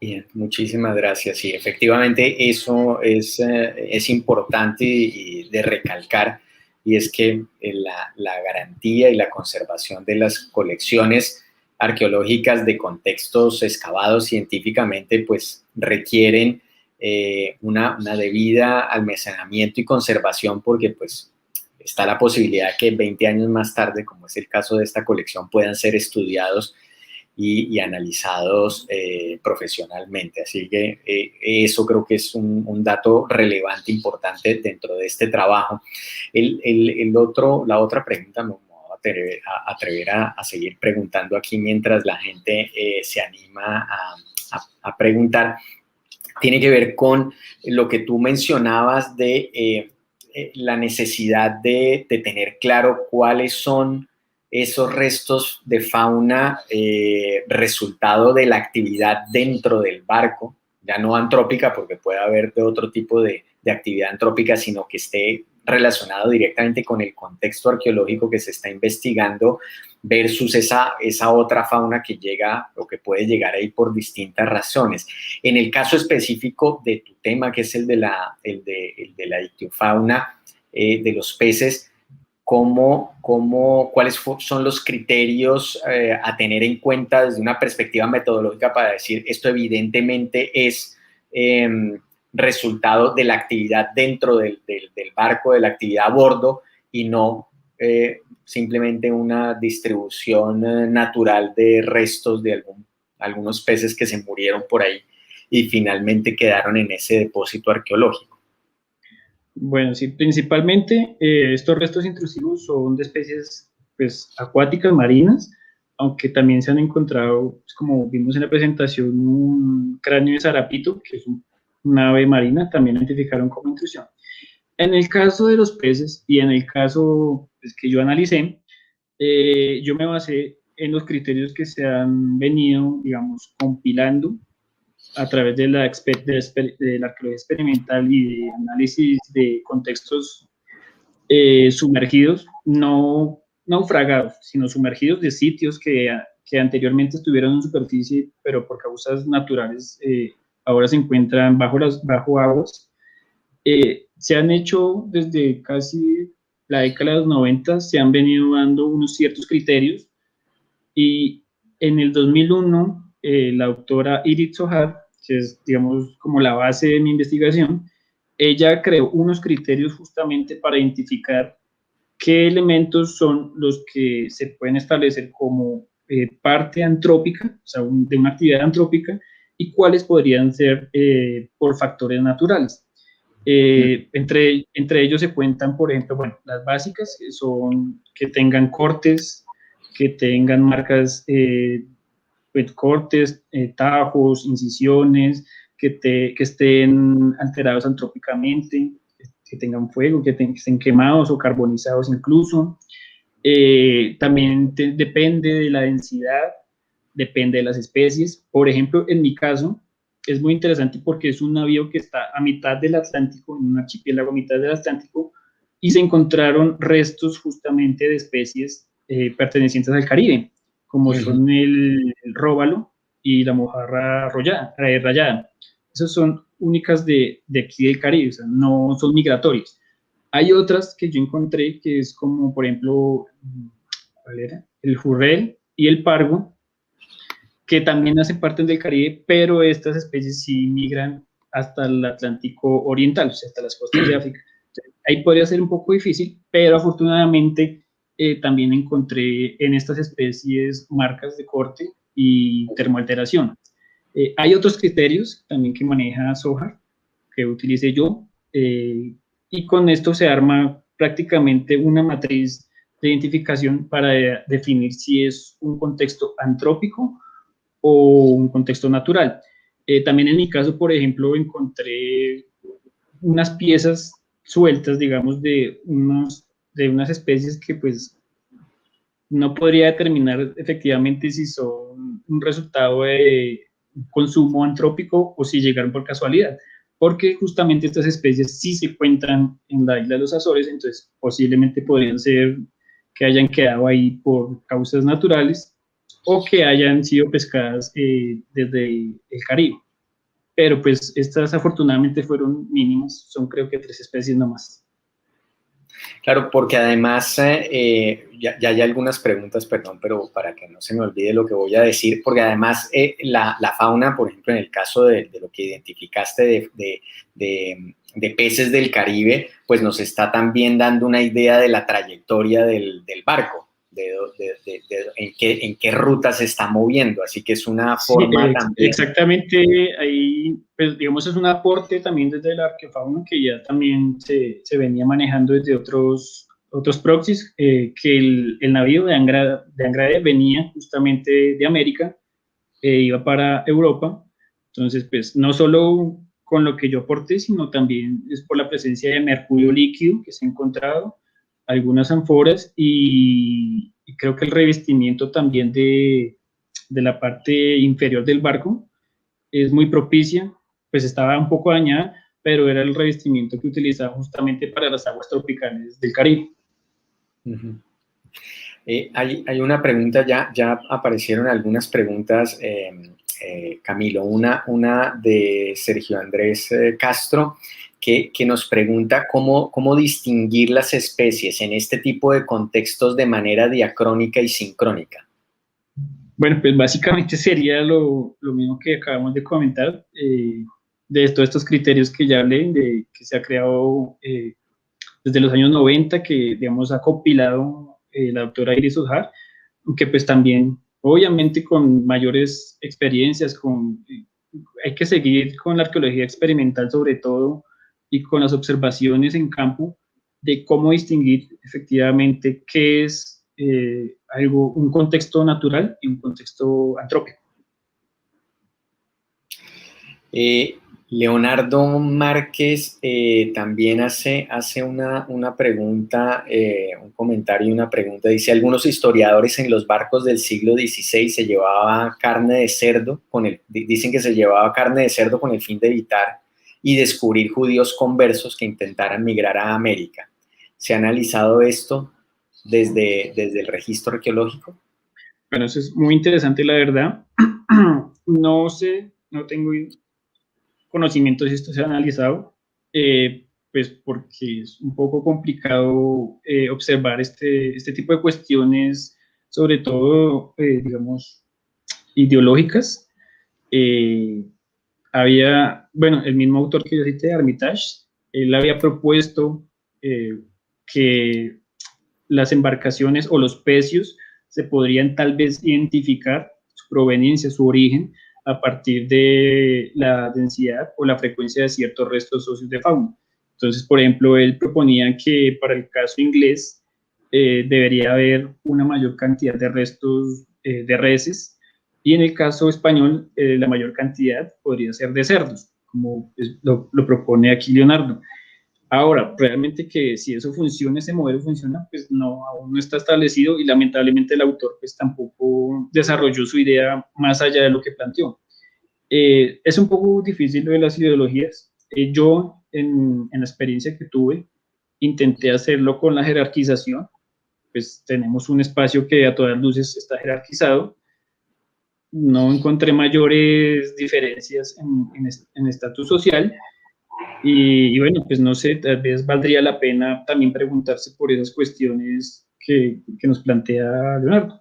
Bien, muchísimas gracias. Sí, efectivamente eso es importante y de recalcar, y es que la garantía y la conservación de las colecciones arqueológicas de contextos excavados científicamente, pues requieren una debida almacenamiento y conservación, porque pues está la posibilidad que 20 años más tarde, como es el caso de esta colección, puedan ser estudiados y analizados profesionalmente. Así que eso creo que es un dato relevante, importante dentro de este trabajo. La otra pregunta me voy a atrever a seguir preguntando aquí mientras la gente se anima a preguntar. Tiene que ver con lo que tú mencionabas de la necesidad de tener claro cuáles son esos restos de fauna resultado de la actividad dentro del barco, ya no antrópica, porque puede haber de otro tipo de actividad antrópica, sino que esté relacionado directamente con el contexto arqueológico que se está investigando versus esa otra fauna que llega o que puede llegar ahí por distintas razones. En el caso específico de tu tema, que es el de la ictiofauna, de los peces, ¿cuáles son los criterios a tener en cuenta desde una perspectiva metodológica para decir esto evidentemente es resultado de la actividad dentro del barco, de la actividad a bordo, y no simplemente una distribución natural de restos de algunos peces que se murieron por ahí y finalmente quedaron en ese depósito arqueológico? Bueno, sí, principalmente estos restos intrusivos son de especies pues, acuáticas, marinas, aunque también se han encontrado, pues, como vimos en la presentación, un cráneo de zarapito, que es una ave marina, también lo identificaron como intrusión. En el caso de los peces y en el caso pues, que yo analicé, yo me basé en los criterios que se han venido, digamos, compilando a través de la arqueología experimental y de análisis de contextos sumergidos, no naufragados, sino sumergidos de sitios que anteriormente estuvieron en superficie, pero por causas naturales ahora se encuentran bajo aguas. Se han hecho desde casi la década de los 90, se han venido dando unos ciertos criterios, y en el 2001 la doctora Irit Zohar, que es, digamos, como la base de mi investigación, ella creó unos criterios justamente para identificar qué elementos son los que se pueden establecer como parte antrópica, o sea, de una actividad antrópica, y cuáles podrían ser por factores naturales. Entre ellos se cuentan, por ejemplo, bueno, las básicas, que son que tengan cortes, que tengan marcas, cortes, tajos, incisiones, que estén alterados antrópicamente, que tengan fuego, que estén quemados o carbonizados incluso. También depende de la densidad, depende de las especies. Por ejemplo, en mi caso, es muy interesante porque es un navío que está a mitad del Atlántico, en un archipiélago a mitad del Atlántico, y se encontraron restos justamente de especies pertenecientes al Caribe, como son el róbalo y la mojarra rayada. Esas son únicas de aquí del Caribe, o sea, no son migratorias. Hay otras que yo encontré que es como, por ejemplo, ¿cuál era? El jurrel y el pargo, que también hacen parte del Caribe, pero estas especies sí migran hasta el Atlántico Oriental, o sea, hasta las costas de África. Entonces, ahí podría ser un poco difícil, pero afortunadamente también encontré en estas especies marcas de corte y termoalteración. Hay otros criterios también que maneja Zohar, que utilicé yo, y con esto se arma prácticamente una matriz de identificación para definir si es un contexto antrópico o un contexto natural. También en mi caso, por ejemplo, encontré unas piezas sueltas, digamos, de unas especies que pues no podría determinar efectivamente si son un resultado de consumo antrópico o si llegaron por casualidad, porque justamente estas especies sí se encuentran en la isla de los Azores, entonces posiblemente podrían ser que hayan quedado ahí por causas naturales o que hayan sido pescadas desde el Caribe. Pero pues estas afortunadamente fueron mínimas, son creo que 3 especies nomás. Claro, porque además ya hay algunas preguntas, perdón, pero para que no se me olvide lo que voy a decir, porque además la fauna, por ejemplo, en el caso de lo que identificaste de peces del Caribe, pues nos está también dando una idea de la trayectoria del barco, en qué ruta se está moviendo, así que es una forma también. Exactamente, ahí, pues digamos, es un aporte también desde la arqueofauna que ya también se venía manejando desde otros proxies, que el navío de Andrade venía justamente de América, iba para Europa, entonces pues no solo con lo que yo aporté, sino también es por la presencia de mercurio líquido que se ha encontrado, algunas ánforas y creo que el revestimiento también de la parte inferior del barco es muy propicia, pues estaba un poco dañada, pero era el revestimiento que utilizaba justamente para las aguas tropicales del Caribe. Uh-huh. Hay una pregunta, ya aparecieron algunas preguntas, Camilo, una de Sergio Andrés Castro, que nos pregunta cómo distinguir las especies en este tipo de contextos de manera diacrónica y sincrónica. Bueno, pues básicamente sería lo mismo que acabamos de comentar, de todos estos criterios que ya hablé, que se ha creado desde los años 90, que digamos ha compilado la doctora Iris Ojar, que pues también, obviamente con mayores experiencias, hay que seguir con la arqueología experimental sobre todo, y con las observaciones en campo, de cómo distinguir efectivamente qué es un contexto natural y un contexto antrópico. Leonardo Márquez también hace una pregunta, un comentario y una pregunta. Dice, algunos historiadores en los barcos del siglo XVI se llevaba carne de cerdo, dicen que se llevaba carne de cerdo con el fin de evitar y descubrir judíos conversos que intentaran migrar a América. ¿Se ha analizado esto desde el registro arqueológico? Bueno, eso es muy interesante, la verdad. No sé, no tengo conocimiento si esto se ha analizado, pues porque es un poco complicado observar este tipo de cuestiones, sobre todo, digamos, ideológicas. Bueno, el mismo autor que yo cité, Armitage, él había propuesto que las embarcaciones o los pecios se podrían tal vez identificar su proveniencia, su origen, a partir de la densidad o la frecuencia de ciertos restos óseos de fauna. Entonces, por ejemplo, él proponía que para el caso inglés debería haber una mayor cantidad de restos de reses, y en el caso español la mayor cantidad podría ser de cerdos, como lo propone aquí Leonardo. Ahora, realmente que si eso funciona, ese modelo funciona, pues no, aún no está establecido, y lamentablemente el autor pues tampoco desarrolló su idea más allá de lo que planteó. Es un poco difícil lo de las ideologías. Yo, en la experiencia que tuve, intenté hacerlo con la jerarquización, pues tenemos un espacio que a todas luces está jerarquizado. No encontré mayores diferencias en estatus social. Y bueno, pues no sé, tal vez valdría la pena también preguntarse por esas cuestiones que nos plantea Leonardo.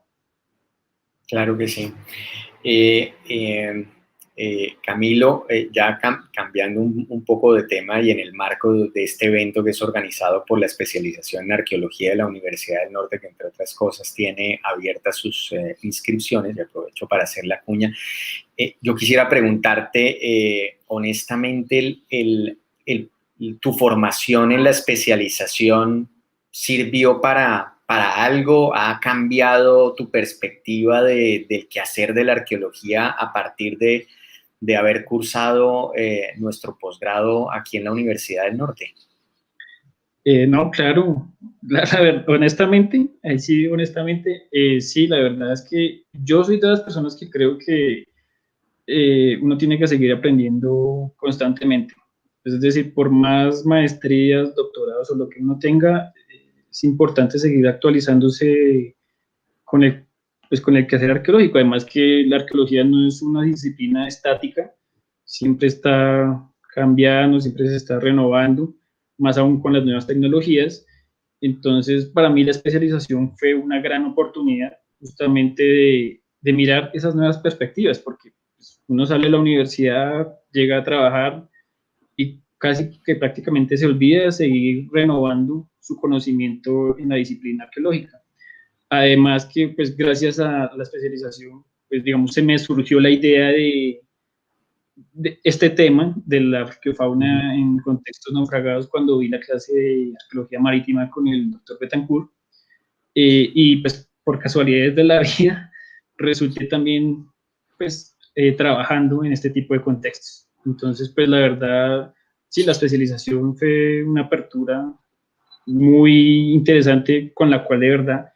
Claro que sí. Camilo, ya cambiando un poco de tema y en el marco de este evento que es organizado por la especialización en arqueología de la Universidad del Norte, que entre otras cosas tiene abiertas sus inscripciones, y aprovecho para hacer la cuña, yo quisiera preguntarte honestamente, ¿tu formación en la especialización sirvió para algo? ¿Ha cambiado tu perspectiva del quehacer de la arqueología a partir de haber cursado nuestro posgrado aquí en la Universidad del Norte? No, claro, honestamente, ahí sí, honestamente, sí, la verdad es que yo soy de las personas que creo que uno tiene que seguir aprendiendo constantemente. Es decir, por más maestrías, doctorados o lo que uno tenga, es importante seguir actualizándose con el quehacer arqueológico. Además que la arqueología no es una disciplina estática, siempre está cambiando, siempre se está renovando, más aún con las nuevas tecnologías. Entonces, para mí la especialización fue una gran oportunidad justamente de mirar esas nuevas perspectivas, porque pues, uno sale de la universidad, llega a trabajar y casi que prácticamente se olvida de seguir renovando su conocimiento en la disciplina arqueológica. Además que, pues, gracias a la especialización, pues, digamos, se me surgió la idea de este tema de la arqueofauna en contextos naufragados cuando vi la clase de arqueología marítima con el doctor Betancourt. Y pues por casualidades de la vida resulté también pues trabajando en este tipo de contextos. Entonces pues la verdad, sí, la especialización fue una apertura muy interesante con la cual de verdad,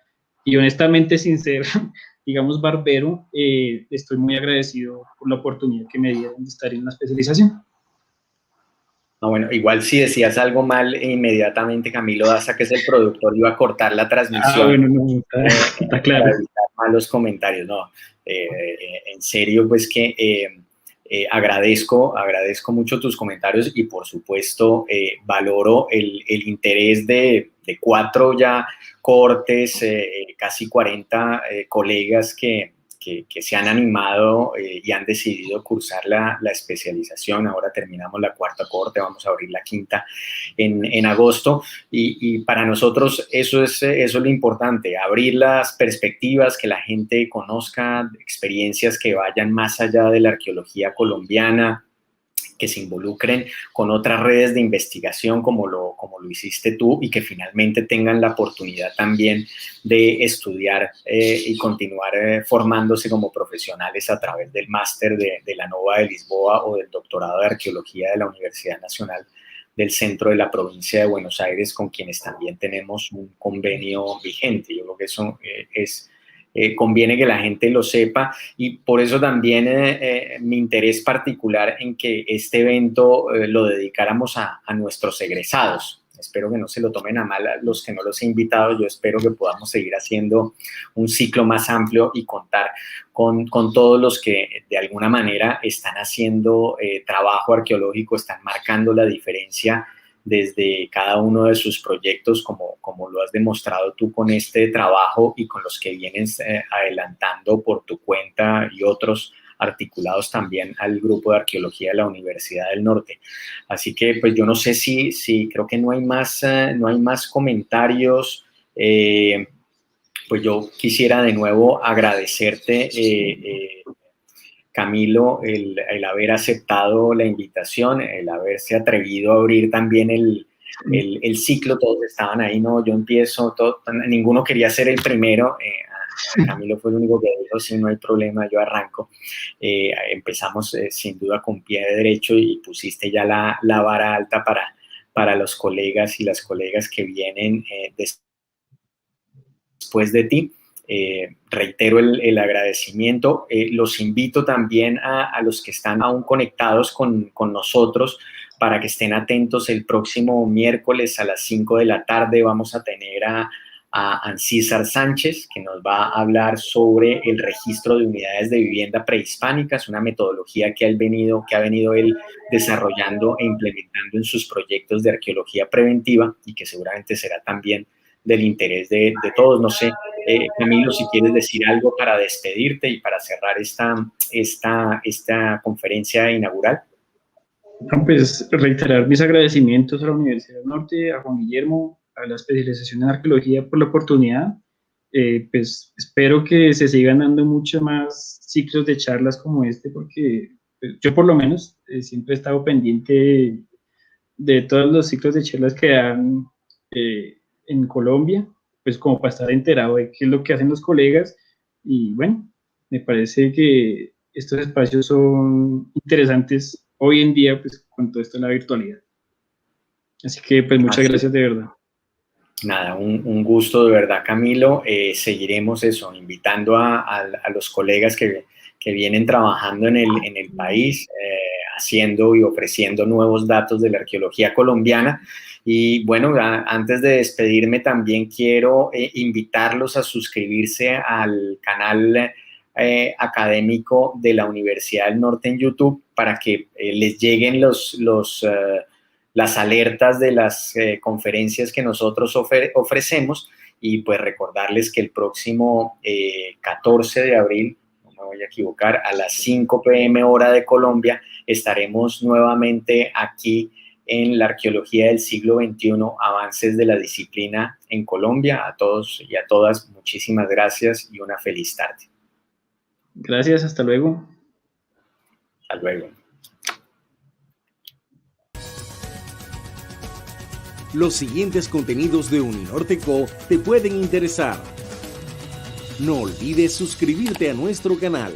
y honestamente sin ser, digamos, barbero, estoy muy agradecido por la oportunidad que me dieron de estar en la especialización. No, bueno, igual si decías algo mal, inmediatamente Camilo Daza, que es el productor, iba a cortar la Ah, transmisión bueno, no, está claro. para evitar malos comentarios. No, en serio, pues que agradezco mucho tus comentarios y por supuesto valoro el interés de 4 ya cortes, casi 40 colegas que se han animado y han decidido cursar la especialización. Ahora terminamos la 4ª corte, vamos a abrir la 5ª en agosto y para nosotros eso es lo importante, abrir las perspectivas, que la gente conozca experiencias que vayan más allá de la arqueología colombiana, que se involucren con otras redes de investigación como lo hiciste tú y que finalmente tengan la oportunidad también de estudiar y continuar formándose como profesionales a través del máster de la Nova de Lisboa o del doctorado de arqueología de la Universidad Nacional del Centro de la Provincia de Buenos Aires, con quienes también tenemos un convenio vigente. Yo creo que eso conviene que la gente lo sepa y por eso también mi interés particular en que este evento lo dedicáramos a nuestros egresados. Espero que no se lo tomen a mal a los que no los he invitado. Yo espero que podamos seguir haciendo un ciclo más amplio y contar con todos los que de alguna manera están haciendo trabajo arqueológico, están marcando la diferencia desde cada uno de sus proyectos, como lo has demostrado tú con este trabajo y con los que vienes adelantando por tu cuenta y otros articulados también al grupo de arqueología de la Universidad del Norte. Así que pues yo no sé si creo que no hay más comentarios. Pues yo quisiera de nuevo agradecerte, Camilo, el haber aceptado la invitación, el haberse atrevido a abrir también el ciclo. Todos estaban ahí, no, yo empiezo, ninguno quería ser el primero. Camilo fue el único que dijo, sí, no hay problema, yo arranco. Empezamos sin duda con pie derecho y pusiste ya la vara alta para los colegas y las colegas que vienen después de ti. Reitero el agradecimiento. Los invito también a los que están aún conectados con nosotros para que estén atentos. El próximo miércoles a las 5 de la tarde vamos a tener a Ancísar Sánchez, que nos va a hablar sobre el registro de unidades de vivienda prehispánicas, una metodología que ha venido él desarrollando e implementando en sus proyectos de arqueología preventiva y que seguramente será también del interés de todos. No sé, Camilo, si quieres decir algo para despedirte y para cerrar esta conferencia inaugural. Pues reiterar mis agradecimientos a la Universidad del Norte, a Juan Guillermo, a la especialización en arqueología por la oportunidad. Pues espero que se sigan dando muchos más ciclos de charlas como este, porque pues, yo por lo menos siempre he estado pendiente de todos los ciclos de charlas que dan en Colombia, pues como para estar enterado de qué es lo que hacen los colegas. Y bueno, me parece que estos espacios son interesantes hoy en día, pues con todo esto en la virtualidad. Así que pues muchas gracias de verdad. Nada, un gusto de verdad, Camilo. Seguiremos eso, invitando a los colegas que vienen trabajando en el país, haciendo y ofreciendo nuevos datos de la arqueología colombiana. Y bueno, antes de despedirme también quiero invitarlos a suscribirse al canal académico de la Universidad del Norte en YouTube para que les lleguen los las alertas de las conferencias que nosotros ofrecemos, y pues recordarles que el próximo 14 de abril, no me voy a equivocar, a las 5 p.m. hora de Colombia, estaremos nuevamente aquí en la arqueología del siglo XXI, avances de la disciplina en Colombia. A todos y a todas, muchísimas gracias y una feliz tarde. Gracias, hasta luego. Hasta luego. Los siguientes contenidos de Uninorteco te pueden interesar. No olvides suscribirte a nuestro canal.